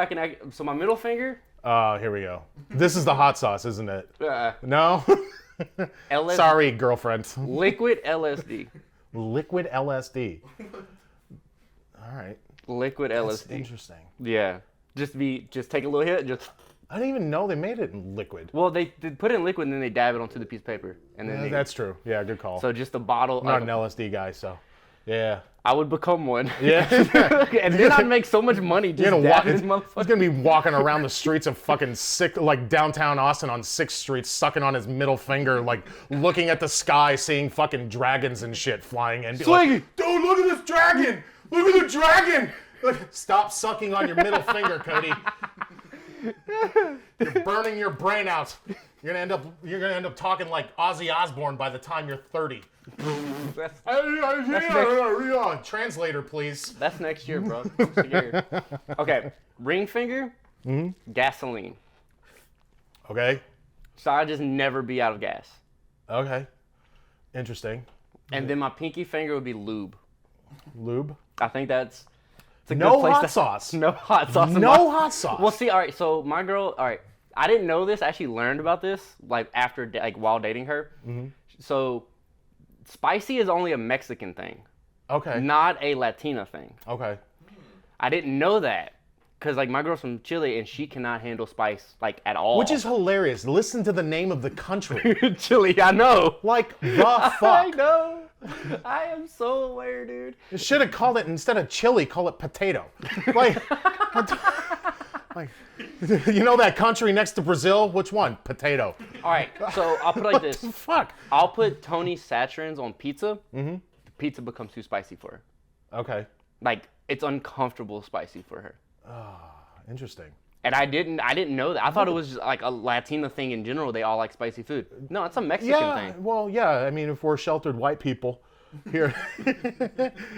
A: so my middle finger.
B: Oh, here we go. This is the hot sauce, isn't it? No?
A: LSD,
B: Sorry, girlfriend.
A: liquid LSD.
B: Liquid LSD. All right.
A: Liquid
B: That's
A: LSD.
B: interesting.
A: Yeah. Just take a little hit.
B: I didn't even know they made it in liquid.
A: Well, they put it in liquid and then they dab it onto the piece of paper, and then
B: That's true. Yeah, good call.
A: so just a bottle.
B: I'm not an LSD guy, so yeah.
A: I would become one.
B: Yeah.
A: And then I'd make so much money just dabbing this
B: He's
A: motherfucker.
B: gonna be walking around the streets of fucking like downtown Austin on 6th Street, sucking on his middle finger, like looking at the sky, seeing fucking dragons and shit flying in. Be like,
A: Swiggy!
B: dude, look at this dragon! Look at the dragon! Like, stop sucking on your middle finger, Cody. You're burning your brain out. You're gonna end up talking like Ozzy Osbourne by the time you're 30. Translator, please.
A: That's next year, bro. Next year. Okay, ring finger, gasoline.
B: Okay.
A: So I just never be out of gas.
B: Okay. Interesting.
A: And then my pinky finger would be lube.
B: Lube.
A: I think it's a
B: No
A: good place
B: hot
A: to,
B: sauce.
A: No hot sauce. in
B: No
A: my-
B: hot sauce.
A: Well, see, all right. So my girl, all right. I didn't know this. I actually learned about this like while dating her. So spicy is only a Mexican thing,
B: Okay.
A: not a Latina thing.
B: Okay.
A: I didn't know that because like my girl's from Chile and she cannot handle spice like at all.
B: Which is hilarious. Listen to the name of the country.
A: Chile. I know.
B: Like the
A: I
B: fuck.
A: know. I am so aware, dude.
B: You should have called it, instead of chili, call it potato. Like, like, you know that country next to Brazil? Which one? Potato.
A: All right. So I'll put it like this.
B: Fuck.
A: I'll put Tony Satcherin's on pizza. The pizza becomes too spicy for her.
B: Okay.
A: Like it's uncomfortable spicy for her.
B: Interesting.
A: And I didn't know that. I thought it was just like a Latina thing in general. They all like spicy food. No, it's a Mexican
B: Yeah,
A: thing.
B: well, yeah. I mean, if we're sheltered white people here,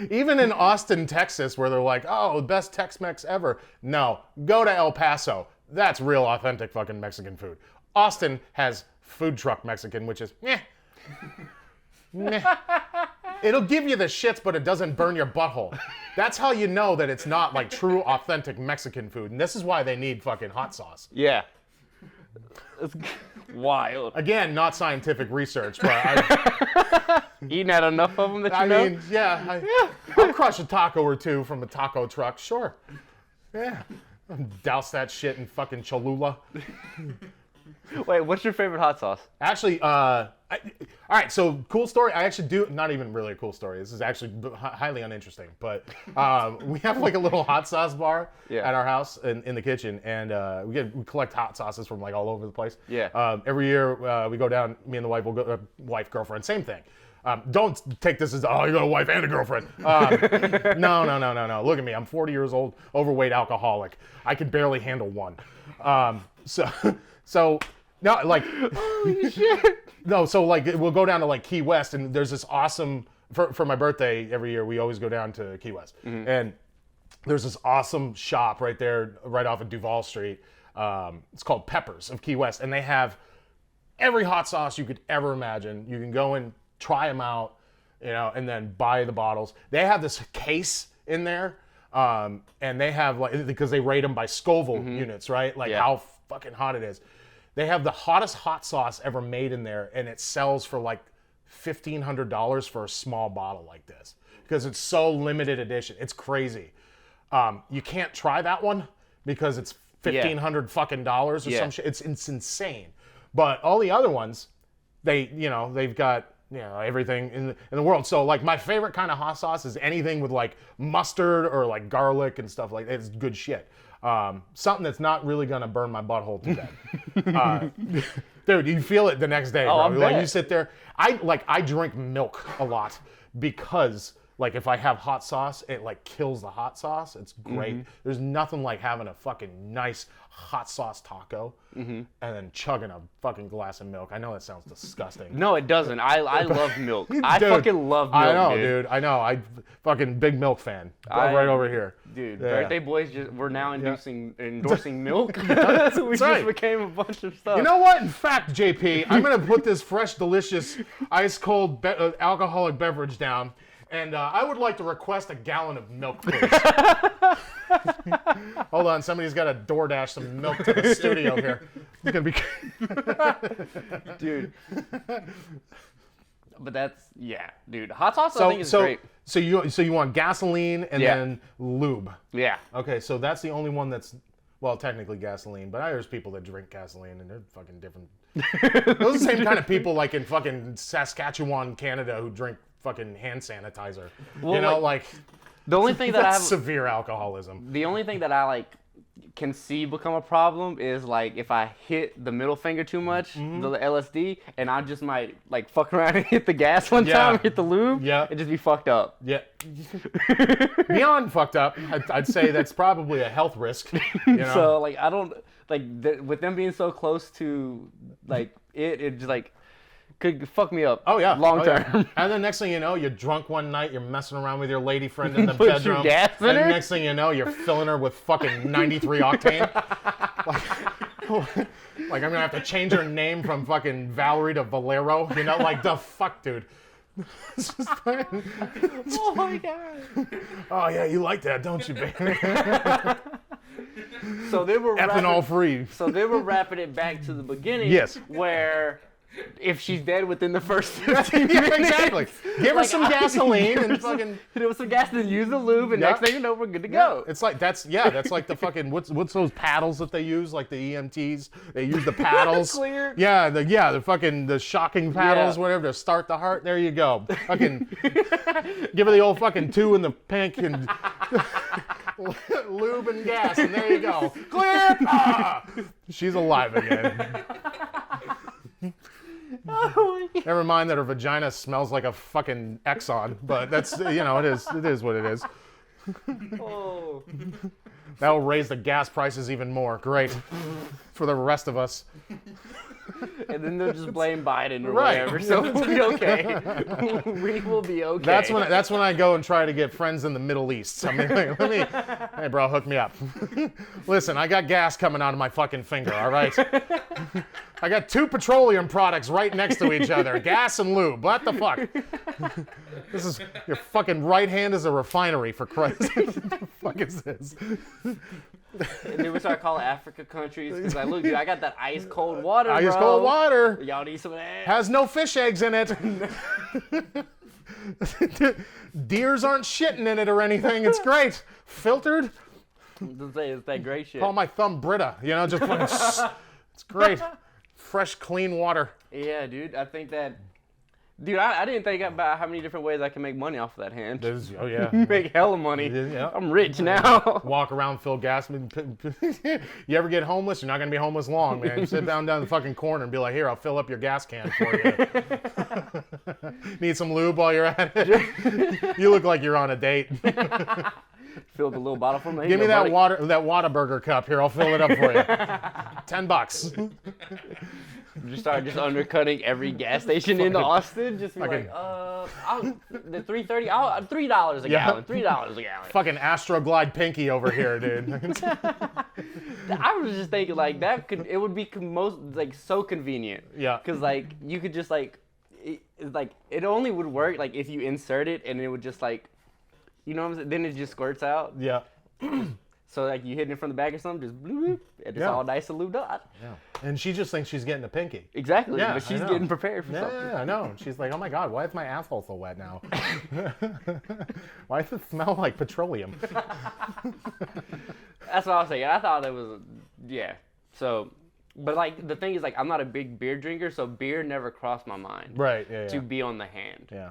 B: even in Austin, Texas, where they're like, oh, best Tex-Mex ever. No, go to El Paso. That's real authentic fucking Mexican food. Austin has food truck Mexican, which is, meh. It'll give you the shits, but it doesn't burn your butthole. That's how you know that it's not like true, authentic Mexican food. And this is why they need fucking hot sauce.
A: Yeah. It's wild.
B: Again, not scientific research, but
A: Eating at enough of them that you
B: I
A: know?
B: mean, yeah, I'll crush a taco or two from a taco truck, sure. Yeah. Douse that shit in fucking Cholula.
A: Wait, what's your favorite hot sauce?
B: Actually, all right, so cool story. I actually do, not even really a cool story. This is actually highly uninteresting, but we have like a little hot sauce bar at our house in the kitchen, and we collect hot sauces from like all over the place.
A: Yeah.
B: Every year we go down, me and the wife will go, girlfriend, same thing. Don't take this as, oh, you got a wife and a girlfriend. No. Look at me. I'm 40 years old, overweight alcoholic. I can barely handle one. So no, like, holy shit. No, so like we'll go down to like Key West, and there's this awesome, for my birthday every year, we always go down to Key West. And there's this awesome shop right there, right off of Duval Street. It's called Peppers of Key West, and they have every hot sauce you could ever imagine. You can go and try them out, and then buy the bottles. They have this case in there, and they have like, because they rate them by Scoville units, right? Like how fucking hot it is. They have the hottest hot sauce ever made in there, and it sells for like $1,500 for a small bottle like this because it's so limited edition. It's crazy. You can't try that one because it's $1,500 fucking dollars or some shit. It's insane. But all the other ones, they've got everything in the world. So like my favorite kind of hot sauce is anything with like mustard or like garlic and stuff like that. It's good shit. Something that's not really gonna burn my butthole to death. Dude, you feel it the next day, bro. Like you sit there. I drink milk a lot because like if I have hot sauce, it like kills the hot sauce. It's great. There's nothing like having a fucking nice hot sauce taco and then chugging a fucking glass of milk. I know that sounds disgusting.
A: No, it doesn't. I love milk. I fucking love milk.
B: I know, dude. I know. I fucking big milk fan. Right over here.
A: Dude, birthday boys we're now endorsing milk. So we just became a bunch of stuff.
B: You know what? In fact, JP, I'm gonna put this fresh, delicious, ice cold alcoholic beverage down. And I would like to request a gallon of milk, please. Hold on, somebody's got to DoorDash some milk to the studio here. It's gonna be,
A: dude. But that's dude. Hot sauce I think is great.
B: So you want gasoline and then lube.
A: Yeah.
B: Okay, so that's the only one that's, well, technically gasoline, but there's people that drink gasoline and they're fucking different. Those are the same kind of people like in fucking Saskatchewan, Canada, who drink fucking hand sanitizer. Well, like
A: the only thing that I have
B: severe alcoholism.
A: The only thing that I like can see become a problem is like if I hit the middle finger too much, the LSD, and I just might like fuck around and hit the gas one time, hit the lube, and just be fucked up.
B: Yeah. Beyond fucked up, I'd say that's probably a health risk.
A: So like I don't like with them being so close to like it just like could fuck me up.
B: Oh yeah,
A: long term.
B: Yeah. And then next thing you know, you're drunk one night, you're messing around with your lady friend in the bedroom.
A: Gas in her?
B: And next thing you know, you're filling her with fucking 93 octane. Like I'm gonna have to change her name from fucking Valerie to Valero. Like the fuck, dude.
A: Oh my god.
B: Oh yeah, you like that, don't you, baby?
A: So they were
B: ethanol free.
A: So they were wrapping it back to the beginning.
B: Yes.
A: Where if she's dead within the first 15 minutes.
B: Exactly. Give her some gasoline and fucking.
A: There was some gas and use the lube, and next thing you know, we're good to go.
B: It's like that's like the fucking what's those paddles that they use, like the EMTs? They use the paddles.
A: Clear.
B: Yeah, the shocking paddles, whatever, to start the heart. There you go. Fucking give her the old fucking 2 in the pink and lube and gas, and there you go. Clear. She's alive again.
A: Oh,
B: never mind that her vagina smells like a fucking Exxon, but that's it is what it is.
A: Oh.
B: That'll raise the gas prices even more. Great. For the rest of us.
A: And then they'll just blame Biden or whatever, so we'll be okay. We will be okay.
B: That's when I go and try to get friends in the Middle East. I mean, hey bro, hook me up. Listen, I got gas coming out of my fucking finger, all right? I got 2 petroleum products right next to each other. Gas and lube. What the fuck? This is, your fucking right hand is a refinery, for Christ. What the fuck is this?
A: And then we start calling Africa countries because like, look, dude, I got that ice cold water,
B: Ice
A: bro.
B: cold water.
A: Y'all need some of that.
B: Has no fish eggs in it. Deers aren't shitting in it or anything. It's great. Filtered.
A: It's that great shit.
B: Call my thumb Brita. You know, just fucking. It's great. Fresh, clean water.
A: Yeah, dude. I think that. Dude, I didn't think about how many different ways I can make money off of that hand.
B: Oh yeah.
A: Make hella money.
B: Yeah.
A: I'm rich now.
B: Walk around, fill gas. You ever get homeless? You're not gonna be homeless long, man. You sit down the fucking corner and be like, "Here, I'll fill up your gas can for you." Need some lube while you're at it? You look like you're on a date.
A: Fill the little bottle for me.
B: Give me that Whataburger cup. Here, I'll fill it up for you. $10.
A: Just start undercutting every gas station in Austin. Just be like, the 330, $3 a gallon. $3 a gallon.
B: Fucking Astroglide Pinky over here, dude.
A: I was just thinking like it would be most like so convenient.
B: Yeah.
A: Because like you could just it only would work like if you insert it and it would just like, you know what I'm saying? Then it just squirts out.
B: Yeah.
A: So like you hit it from the back or something, just bloop, and it's all nice and lubed up.
B: Yeah. And she just thinks she's getting a pinky.
A: Exactly.
B: Yeah,
A: But she's
B: I know.
A: getting prepared for something.
B: Yeah, I know. She's like, oh my God, why is my asshole so wet now? Why does it smell like petroleum?
A: That's what I was saying. I thought that was, yeah. So, but like the thing is like I'm not a big beer drinker, so beer never crossed my mind.
B: Right, yeah.
A: To be on the hand.
B: Yeah.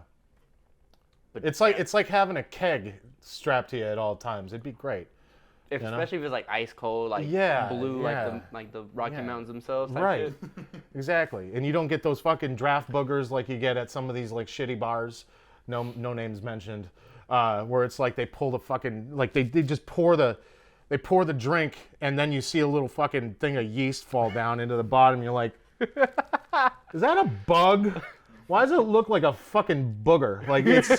A: But
B: It's like having a keg strapped to you at all times. It'd be great.
A: especially if it's like ice cold, like blue, like the Rocky Mountains themselves. Type
B: Right.
A: shit.
B: Exactly. And you don't get those fucking draft boogers like you get at some of these like shitty bars, no names mentioned, where it's like they pull the fucking, like they just pour the drink and then you see a little fucking thing of yeast fall down into the bottom. You're like, is that a bug? Why does it look like a fucking booger? Like it's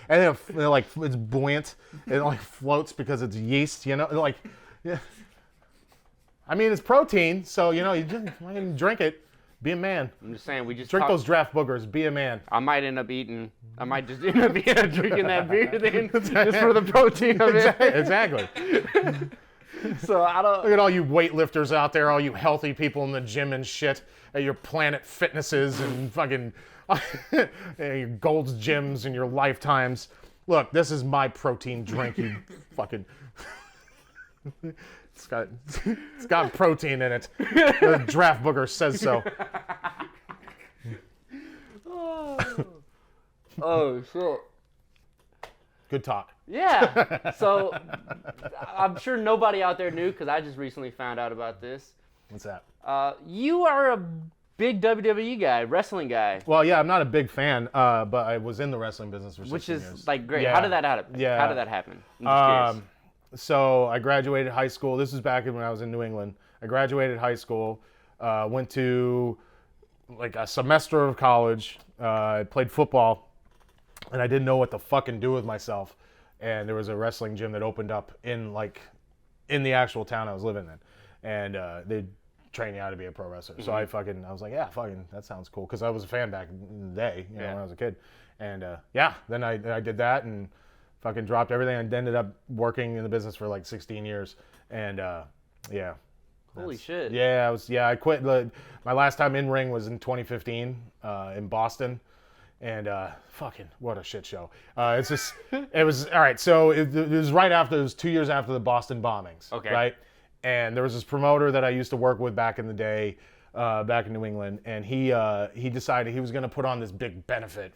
B: and it's buoyant. It like floats because it's yeast. You know, like, yeah. I mean, it's protein, so you know you just fucking drink it. Be a man.
A: I'm just saying, we just
B: Drink those draft boogers. Be a man.
A: I might just end up drinking that beer then, just for the protein of it.
B: Exactly.
A: So I don't.
B: Look at all you weightlifters out there, all you healthy people in the gym and shit, at your Planet Fitnesses and fucking your Gold's Gyms and your Lifetimes. Look, this is my protein drink, you fucking. It's got protein in it. The draft booger says so.
A: Oh shit.
B: Good talk.
A: Yeah. So I'm sure nobody out there knew because I just recently found out about this.
B: What's that?
A: You are a big WWE guy, wrestling guy.
B: Well, yeah, I'm not a big fan, but I was in the wrestling business for 16
A: Which is
B: years.
A: like great.
B: Yeah.
A: How did that happen?
B: Yeah.
A: How did that happen? I'm just curious.
B: So I graduated high school. This was back when I was in New England. I graduated high school, went to like a semester of college. I played football, and I didn't know what to fucking do with myself. And there was a wrestling gym that opened up in the actual town I was living in, and they train you how to be a pro wrestler. So I was like, yeah, fucking, that sounds cool, because I was a fan back in the day, you know, when I was a kid. And then I did that and fucking dropped everything and ended up working in the business for like 16 years. And
A: Holy shit.
B: yeah, I quit. My last time in ring was in 2015 in Boston. And fucking, what a shit show. It was, all right, so it was 2 years after the Boston bombings.
A: Okay.
B: Right? And there was this promoter that I used to work with back in the day, back in New England, and he decided he was going to put on this big benefit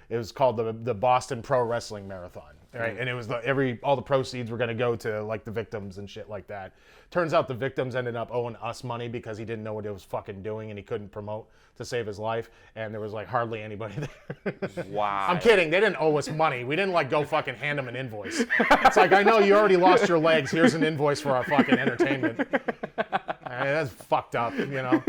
B: it was called the Boston Pro Wrestling Marathon. Right? And it was all the proceeds were going to go to like the victims and shit like that. Turns out the victims ended up owing us money because he didn't know what he was fucking doing and he couldn't promote to save his life, and there was like hardly anybody there.
A: Wow.
B: I'm kidding. They didn't owe us money. We didn't like go fucking hand them an invoice. It's like, I know you already lost your legs. Here's an invoice for our fucking entertainment. I mean, that's fucked up, you know.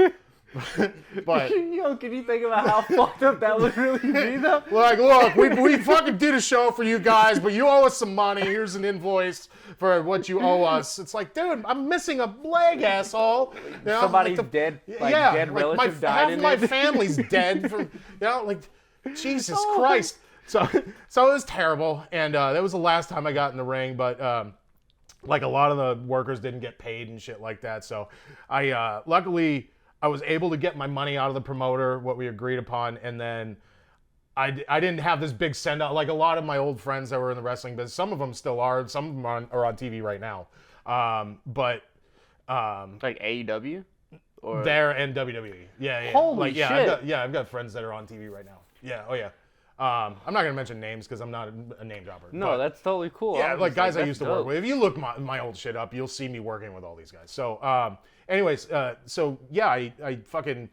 B: But
A: Yo, can you think about how fucked up that would really be, though?
B: like, look, we fucking did a show for you guys, but you owe us some money. Here's an invoice for what you owe us. It's like, dude, I'm missing a leg, assoul. You know,
A: Somebody's
B: like
A: dead,
B: yeah,
A: dead relative died
B: half
A: in
B: of my
A: it.
B: family's dead from, like, Jesus
A: Oh.
B: Christ. So it was terrible, and that was the last time I got in the ring, but like a lot of the workers didn't get paid and shit like that. So I luckily I was able to get my money out of the promoter, what we agreed upon, and then I didn't have this big send out like a lot of my old friends that were in the wrestling business. Some of them still are. Some of them are on TV right now. But
A: Like AEW? Or...
B: they're in WWE. Yeah.
A: Holy shit.
B: I've got friends that are on TV right now. Yeah. Oh yeah. I'm not gonna mention names because I'm not a name dropper.
A: No,
B: but,
A: that's totally cool.
B: yeah,
A: was
B: like
A: just
B: guys I
A: that's
B: used to
A: dope.
B: work with. If you look my old shit up, you'll see me working with all these guys. So, anyways, so yeah, I fucking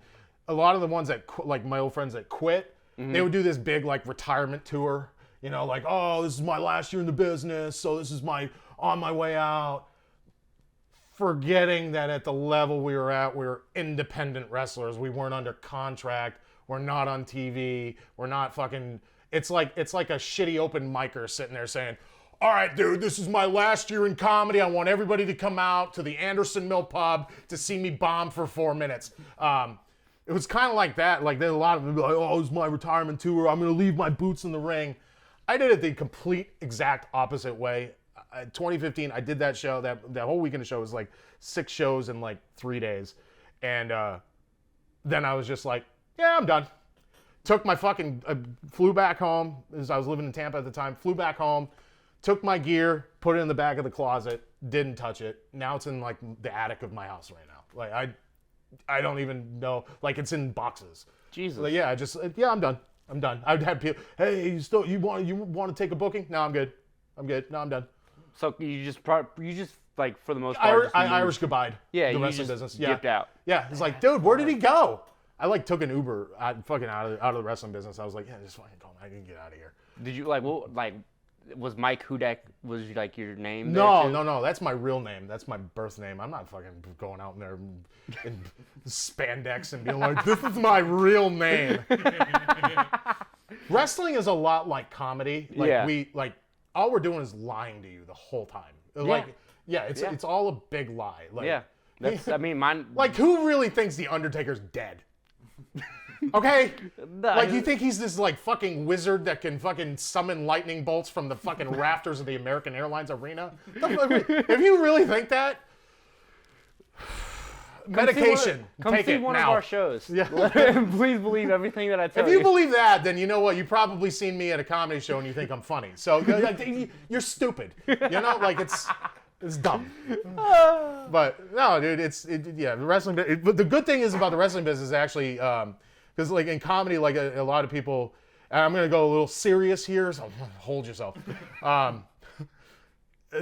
B: a lot of the ones that like my old friends that quit, they would do this big like retirement tour. You know, like, oh, this is my last year in the business, so this is on my way out. Forgetting that at the level we were at, we were independent wrestlers. We weren't under contract. We're not on TV. We're not fucking. It's like a shitty open micer sitting there saying, all right, dude, this is my last year in comedy. I want everybody to come out to the Anderson Mill Pub to see me bomb for 4 minutes. It was kind of like that. Like, there's a lot of them like, oh, it's my retirement tour. I'm going to leave my boots in the ring. I did it the complete exact opposite way. 2015, I did that show. That whole weekend of show was like 6 shows in like 3 days. And then I was just like, yeah, I'm done. Took my fucking, flew back home, as I was living in Tampa at the time, flew back home, took my gear, put it in the back of the closet, didn't touch it. Now it's in like the attic of my house right now. Like I don't even know, like it's in boxes.
A: Jesus.
B: Like, yeah, I'm done. I'm done. I'd have people, hey, you want to take a booking? No, I'm good. No, I'm done.
A: So you just like for the most part,
B: I Irish goodbye.
A: Yeah,
B: the
A: you
B: wrestling
A: just
B: business. Yeah.
A: dipped out.
B: Yeah, it's like, dude, where did he go? I like took an Uber fucking out of the wrestling business. I was like, yeah, just fucking call me. I can get out of here.
A: Did you was Mike Hudak was like your name?
B: No. That's my real name. That's my birth name. I'm not fucking going out in there in spandex and being like, this is my real name. Wrestling is a lot like comedy. Like all we're doing is lying to you the whole time. It's all a big lie. Like,
A: Yeah. That's, I mean, mine.
B: Like, who really thinks The Undertaker's dead? Okay? Like, you think he's this, like, fucking wizard that can fucking summon lightning bolts from the fucking rafters of the American Airlines Arena? If you really think that, medication.
A: Come
B: Take
A: see
B: it
A: one
B: now.
A: of our shows.
B: Yeah.
A: Please believe everything that I tell
B: If you believe that, then you know what? You've probably seen me at a comedy show and you think I'm funny. So, you're stupid. You know? Like, it's dumb. But no, dude, the wrestling. But the good thing is about the wrestling business is actually, because like in comedy, like a lot of people, and I'm gonna go a little serious here, so hold yourself.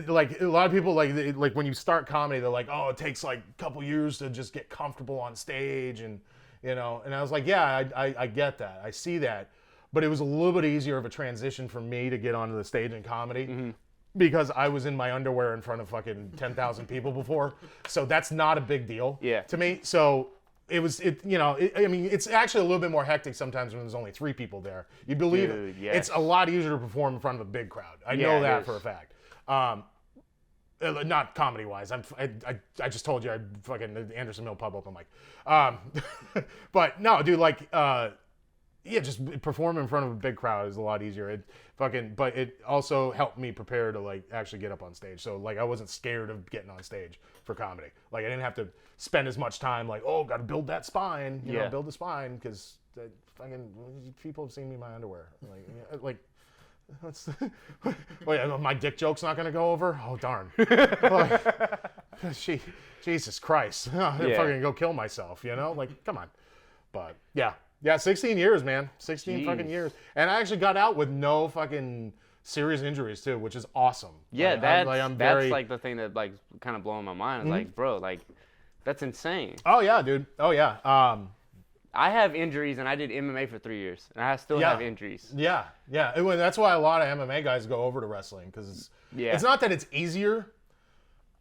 B: Like a lot of people, like when you start comedy, they're like, oh, it takes like a couple years to just get comfortable on stage, and you know. And I was like, yeah, I get that, I see that, but it was a little bit easier of a transition for me to get onto the stage in comedy. Mm-hmm. Because I was in my underwear in front of fucking 10,000 people before. So that's not a big deal to me. So it's actually a little bit more hectic sometimes when there's only 3 people there. You believe it.
A: Yes.
B: It's a lot easier to perform in front of a big crowd. I know that for a fact. Not comedy-wise. I just told you I fucking the Anderson Mill Pub open mic. But no, dude, like, just performing in front of a big crowd is a lot easier. But it also helped me prepare to like actually get up on stage. So like I wasn't scared of getting on stage for comedy. Like I didn't have to spend as much time like, oh, got to build that spine, you know, build the spine because fucking people have seen me in my underwear. Like that's my dick joke's not gonna go over. Oh darn! Jesus Christ! I'm fucking go kill myself. You know, like come on. But yeah. Yeah, 16 years, man. 16 fucking years. And I actually got out with no fucking serious injuries, too, which is awesome.
A: Yeah,
B: like,
A: that's like the thing that like kind of blowing my mind. It's like, bro, like, that's insane.
B: Oh, yeah, dude. Oh, yeah.
A: I have injuries, and I did MMA for 3 years, and I still have injuries.
B: Yeah. That's why a lot of MMA guys go over to wrestling, because it's not that it's easier.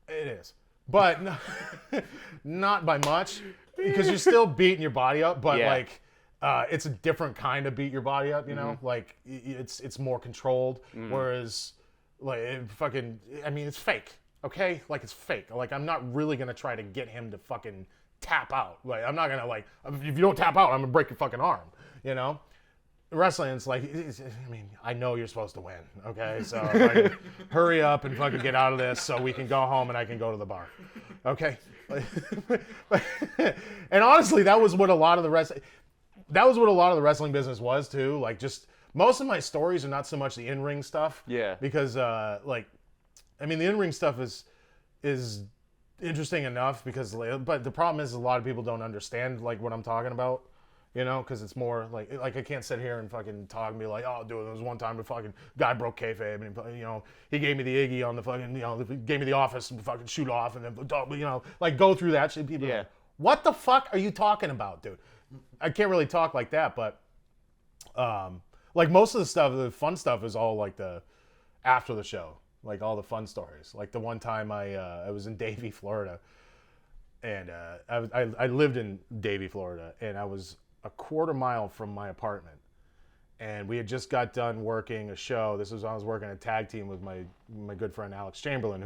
B: It is. But not by much. because you're still beating your body up, but
A: Yeah.
B: like it's a different kind of beat your body up, you know? Like it's more controlled, whereas like it's fake, okay? Like it's fake. Like I'm not really gonna try to get him to fucking tap out. Like I'm not gonna like, if you don't tap out, I'm gonna break your fucking arm, you know? Wrestling, it's like, I know you're supposed to win, okay? So fucking hurry up and fucking get out of this so we can go home and I can go to the bar, okay? And honestly, that was what a lot of the wrestling business was too. Like, just most of my stories are not so much the in-ring stuff, because the in-ring stuff is interesting enough but the problem is a lot of people don't understand like what I'm talking about. You know, because it's more like I can't sit here and fucking talk and be like, oh, dude, there was one time the fucking guy broke kayfabe and, you know, he gave me the Iggy on the fucking, you know, gave me the office and fucking shoot off and then, you know, like go through that shit. People are like, what the fuck are you talking about, dude? I can't really talk like that, but like most of the stuff, the fun stuff is all like the after the show, like all the fun stories. Like the one time I was in Davie, Florida, and I lived in Davie, Florida, and I was a quarter mile from my apartment, and we had just got done working a show. This was when I was working a tag team with my good friend Alex Chamberlain,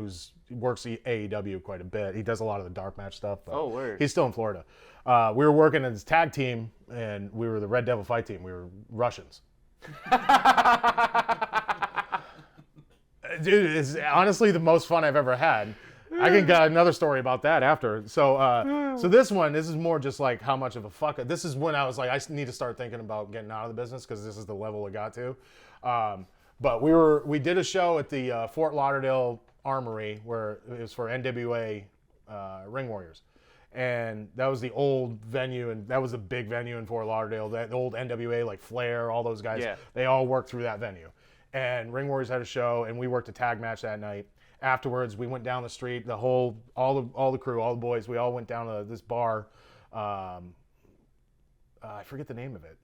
B: he works AEW quite a bit. He does a lot of the dark match stuff. But
A: word.
B: He's still in Florida. We were working as tag team, and we were the Red Devil fight team. We were Russians. Dude, it's honestly the most fun I've ever had. I can get another story about that after. So this is more just like how much of a fuck. This is when I was like, I need to start thinking about getting out of the business because this is the level it got to. But we did a show at the Fort Lauderdale Armory where it was for NWA Ring Warriors, and that was the old venue, and that was a big venue in Fort Lauderdale. That the old NWA, like Flair, all those guys, they all worked through that venue. And Ring Warriors had a show, and we worked a tag match that night. Afterwards, we went down the street. All the crew, all the boys, we all went down to this bar. I forget the name of it.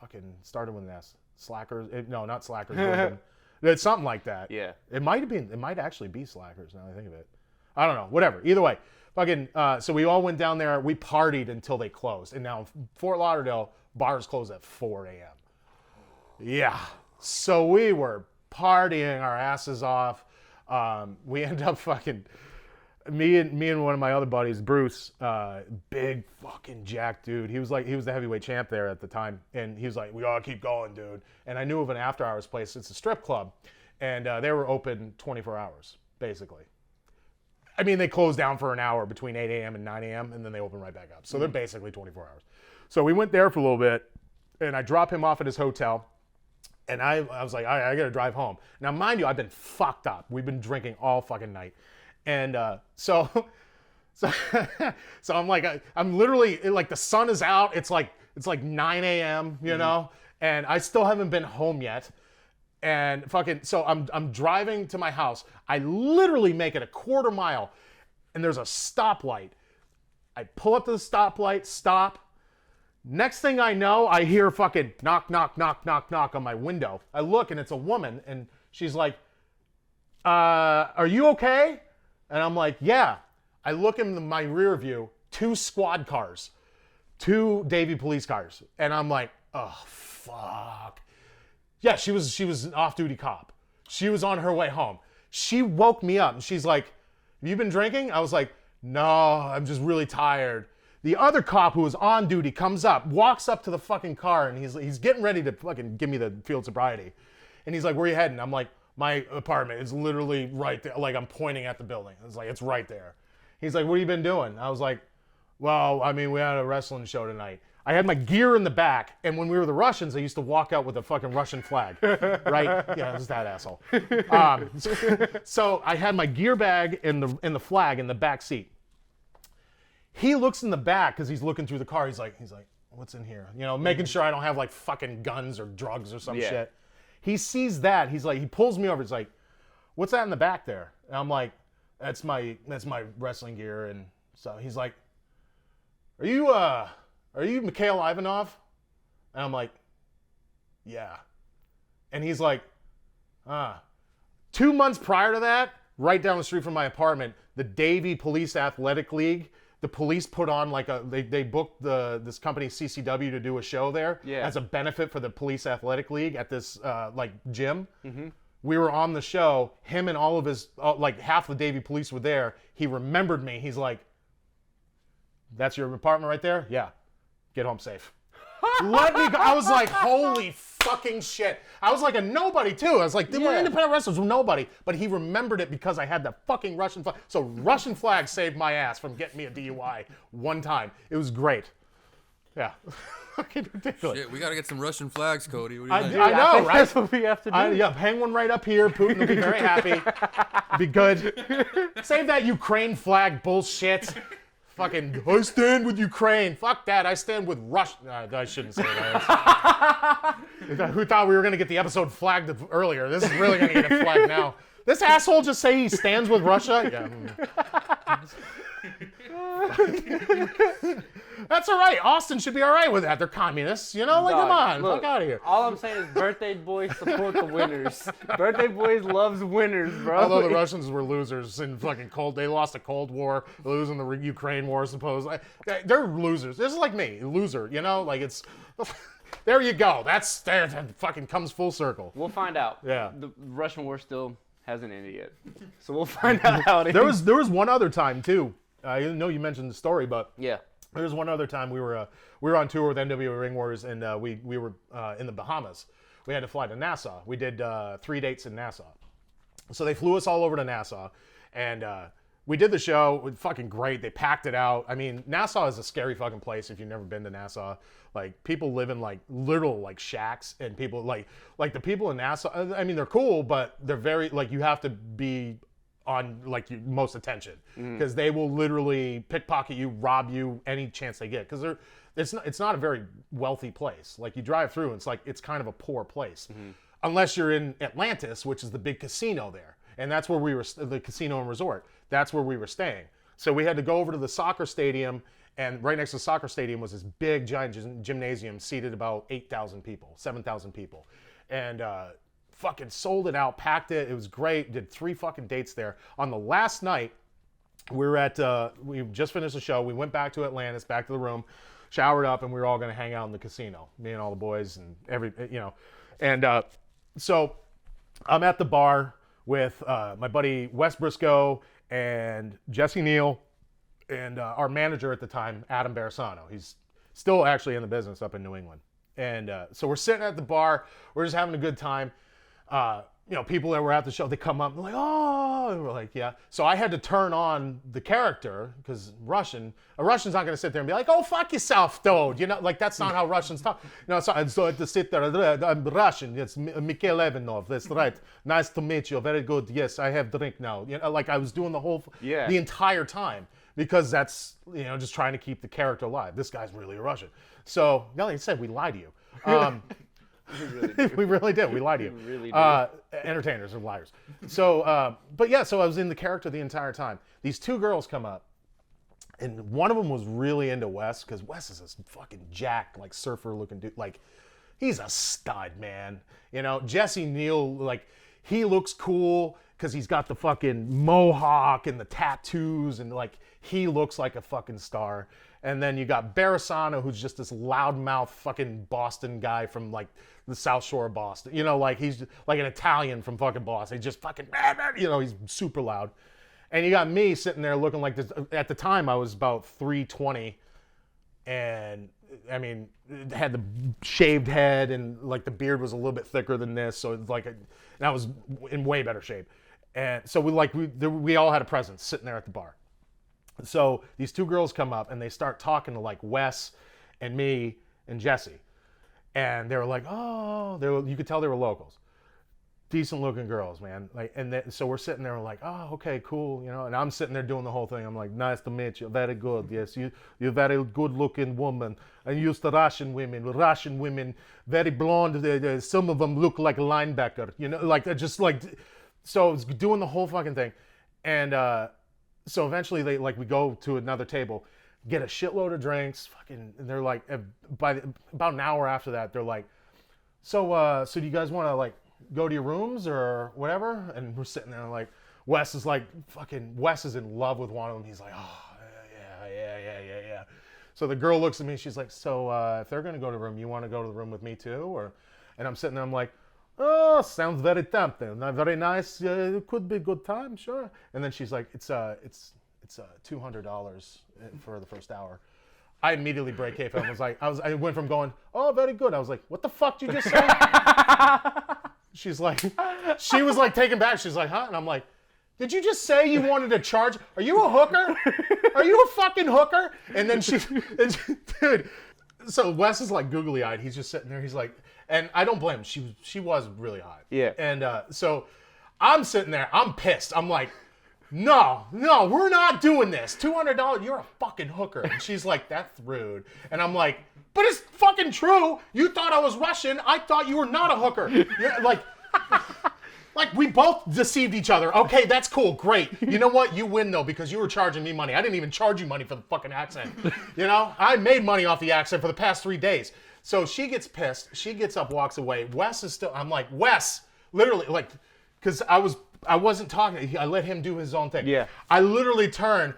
B: Fucking started with an S. Slackers? No, not Slackers. It's something like that.
A: Yeah.
B: It might actually be Slackers. Now that I think of it. I don't know. Whatever. Either way, fucking. So we all went down there. We partied until they closed. And now Fort Lauderdale bars close at 4 a.m. Yeah. So we were partying our asses off. We ended up fucking me and one of my other buddies, Bruce, big fucking jack dude. He was the heavyweight champ there at the time, and he was like, "We gotta keep going, dude." And I knew of an after hours place. It's a strip club, and they were open 24 hours basically. I mean, they closed down for an hour between 8 a.m. and 9 a.m. and then they open right back up. So they're basically 24 hours. So we went there for a little bit, and I dropped him off at his hotel. And I was like, all right, I got to drive home. Now, mind you, I've been fucked up. We've been drinking all fucking night. And so I'm like, I'm literally, like, the sun is out. It's like 9 a.m., you know? And I still haven't been home yet. And fucking, so I'm driving to my house. I literally make it a quarter mile. And there's a stoplight. I pull up to the stoplight, stop. Next thing I know, I hear fucking knock, knock, knock, knock, knock on my window. I look, and it's a woman, and she's like, are you okay? And I'm like, yeah. I look in my rear view, 2 squad cars, 2 Davie police cars. And I'm like, oh, fuck. Yeah, she was an off-duty cop. She was on her way home. She woke me up, and she's like, have you been drinking? I was like, no, I'm just really tired. The other cop who was on duty comes up, walks up to the fucking car, and he's getting ready to fucking give me the field sobriety. And he's like, where are you heading? I'm like, my apartment is literally right there. Like, I'm pointing at the building. It's like, it's right there. He's like, what have you been doing? I was like, well, I mean, we had a wrestling show tonight. I had my gear in the back, and when we were the Russians, I used to walk out with a fucking Russian flag, right? Yeah, it was that asshole. So I had my gear bag and the flag in the back seat. He looks in the back because he's looking through the car. He's like, what's in here? You know, making sure I don't have like fucking guns or drugs or some shit. He sees that. He's like, he pulls me over. He's like, what's that in the back there? And I'm like, that's my wrestling gear. And so he's like, are you Mikhail Ivanov? And I'm like, yeah. And he's like, 2 months prior to that, right down the street from my apartment, the Davie Police Athletic League, the police put on like they booked this company CCW to do a show there as a benefit for the police athletic league at this like gym. We were on the show. Him and all of his like half the Davie police were there. He remembered me. He's like, "That's your apartment right there? Yeah. Get home safe." Let me go. I was like, holy fucking shit. I was like a nobody too. I was like, we're independent wrestlers, we're nobody. But he remembered it because I had the fucking Russian flag. So Russian flag saved my ass from getting me a DUI one time. It was great. Yeah. Fucking ridiculous.
C: Shit, we gotta get some Russian flags, Cody. What do you
B: I
C: think?
B: know, right?
A: That's what we have to do.
B: Yeah, hang one right up here. Putin will be very happy. Be good. Save that Ukraine flag bullshit. Fucking, I stand with Ukraine. Fuck that. I stand with Russia. I shouldn't say that. Who thought we were going to get the episode flagged earlier? This is really going to get it flagged now. This asshole just say he stands with Russia? Yeah. That's all right. Austin should be all right with that. They're communists. You know, like, come on.
A: Look,
B: fuck out of here.
A: All I'm saying is birthday boys support the winners. Birthday boys loves winners, bro.
B: Although the Russians were losers in fucking they lost a Cold War, losing the Ukraine War, suppose. They're losers. This is like me, loser. You know, like it's. There you go. That's there. That fucking comes full circle.
A: We'll find out.
B: Yeah.
A: The Russian war still hasn't ended yet, so we'll find out how it
B: There
A: ends.
B: was one other time too. I know you mentioned the story, but
A: Yeah.
B: there was one other time we were on tour with NWA Ring Wars, and we were in the Bahamas. We had to fly to Nassau. We did 3 dates in Nassau. So they flew us all over to Nassau, and we did the show. It was fucking great. They packed it out. I mean, Nassau is a scary fucking place if you've never been to Nassau. Like, people live in like literal like shacks, and people like the people in Nassau. I mean, they're cool, but they're very like, you have to be on like your most attention, because they will literally pickpocket you, rob you any chance they get, because it's not a very wealthy place. Like, you drive through and it's kind of a poor place, unless you're in Atlantis, which is the big casino there, and that's where we were, the casino and resort. That's where we were staying. So we had to go over to the soccer stadium, and right next to the soccer stadium was this big giant gymnasium seated about 8,000 people, 7,000 people, and fucking sold it out, packed it. It was great. Did 3 fucking dates there. On the last night, we were at, we just finished the show. We went back to Atlantis, back to the room, showered up, and we were all going to hang out in the casino. Me and all the boys and And so I'm at the bar with my buddy Wes Briscoe and Jesse Neal and our manager at the time, Adam Barisano. He's still actually in the business up in New England. And so we're sitting at the bar. We're just having a good time. People that were at the show, they come up and they're like, oh, and we're like, yeah. So I had to turn on the character, because a Russian's not going to sit there and be like, oh, fuck yourself, dude. You know, like, that's not how Russians talk. So I had to sit there, I'm Russian. It's Mikhail Ivanov. That's right. Nice to meet you. Very good. Yes, I have drink now. You know, like, I was doing the entire time, because that's, just trying to keep the character alive. This guy's really a Russian. So, like I said, we lied to you. We really did. We lied to you.
A: We really did.
B: Entertainers are liars. So, but yeah, so I was in the character the entire time. These 2 girls come up, and one of them was really into Wes, because Wes is this fucking jack, like, surfer-looking dude. Like, he's a stud, man. Jesse Neal, like, he looks cool because he's got the fucking mohawk and the tattoos, and, like, he looks like a fucking star. And then you got Barisano, who's just this loudmouth fucking Boston guy from, like, the South Shore of Boston. Like, he's like an Italian from fucking Boston. He's just fucking, he's super loud. And you got me sitting there looking like this. At the time, I was about 320. And, I mean, had the shaved head, and, like, the beard was a little bit thicker than this. So, it's like, and I was in way better shape. And so, we all had a presence sitting there at the bar. So these 2 girls come up, and they start talking to, like, Wes and me and Jesse. And they were like, oh, you could tell they were locals. Decent looking girls, man. Like, so we're sitting there, and we're like, oh, okay, cool. And I'm sitting there doing the whole thing. I'm like, nice to meet you. Very good. Yes, you're very good looking woman. I'm used to Russian women, very blonde. Some of them look like a linebacker, like, they're just like, so I was doing the whole fucking thing. And, so eventually we go to another table, get a shitload of drinks, fucking, and they're like, about an hour after that, they're like, so do you guys want to, like, go to your rooms or whatever? And we're sitting there, like, Wes is in love with one of them. He's like, oh, So the girl looks at me. She's like, so if they're going to go to the room, you want to go to the room with me too? And I'm sitting there. I'm like, oh, sounds very tempting. Very nice. It could be a good time, sure. And then she's like, it's $200 for the first hour. I immediately break kayfabe. I went from going, oh, very good. I was like, what the fuck did you just say? She's like, she was like taken back. She's like, huh? And I'm like, did you just say you wanted to charge? Are you a hooker? Are you a fucking hooker? And then dude. So Wes is like googly eyed. He's just sitting there. He's like, and I don't blame him. She was really hot.
A: Yeah.
B: And so I'm sitting there. I'm pissed. I'm like, no, we're not doing this. $200. You're a fucking hooker. And she's like, that's rude. And I'm like, but it's fucking true. You thought I was Russian. I thought you were not a hooker. Like we both deceived each other. Okay, that's cool. Great. You know what? You win though because you were charging me money. I didn't even charge you money for the fucking accent. You know? I made money off the accent for the past 3 days. So she gets pissed. She gets up, walks away. Wes is still. I'm like, Wes, literally, like, because I wasn't talking. I let him do his own thing.
A: Yeah.
B: I literally turned,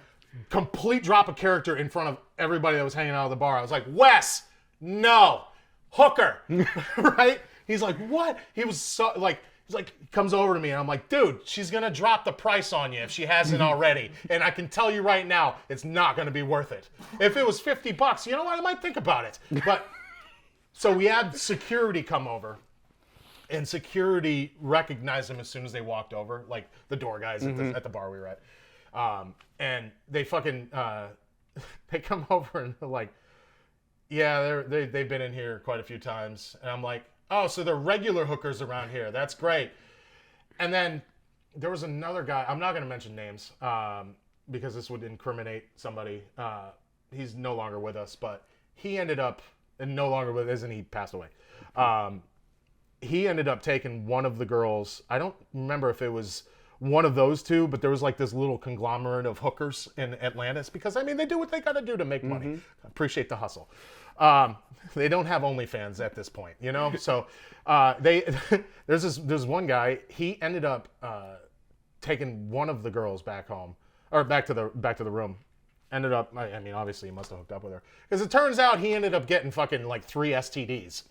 B: complete drop of character in front of everybody that was hanging out of the bar. I was like, Wes, no, hooker, right? He's like, what? He was so like. He's like, he comes over to me and I'm like, dude, she's going to drop the price on you if she hasn't already. And I can tell you right now, it's not going to be worth it. If it was $50, you know what? I might think about it. But so we had security come over and security recognized them as soon as they walked over, like the door guys at the bar we were at. And they fucking, they come over and they're like, yeah, they've been in here quite a few times. And I'm like, oh, so they're regular hookers around here. That's great. And then there was another guy. I'm not going to mention names because this would incriminate somebody. He's no longer with us, but he ended up, and no longer with us, and he passed away. He ended up taking one of the girls. I don't remember if it was one of those two, but there was like this little conglomerate of hookers in Atlantis because, I mean, they do what they got to do to make money. Appreciate the hustle. They don't have OnlyFans at this point, you know? So there's one guy, he ended up taking one of the girls back home, or back to the room. Ended up, I mean, obviously he must have hooked up with her. Because it turns out he ended up getting fucking like 3 STDs.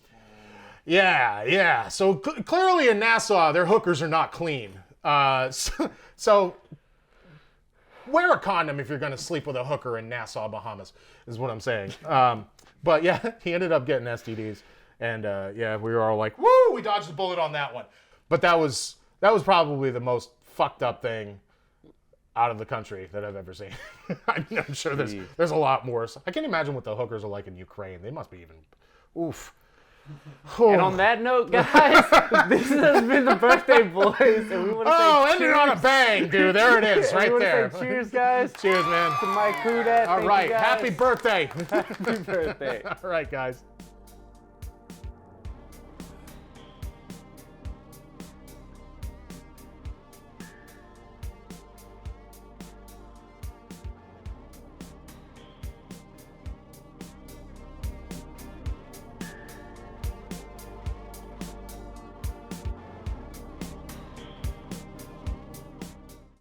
B: Yeah. So clearly in Nassau, their hookers are not clean. So wear a condom if you're going to sleep with a hooker in Nassau, Bahamas, is what I'm saying. But yeah, he ended up getting STDs, and yeah, we were all like, "Woo, we dodged the bullet on that one." But that was probably the most fucked up thing out of the country that I've ever seen. I mean, I'm sure there's a lot more. I can't imagine what the hookers are like in Ukraine. They must be even, oof.
A: And on that note, guys, this has been the Birthday Boys, and we want to say
B: ended on a bang, dude. There it is, right there.
A: Say cheers, guys.
B: Cheers, man.
A: To Mike Hudak.
B: All right, happy birthday.
A: Happy birthday.
B: All right, guys.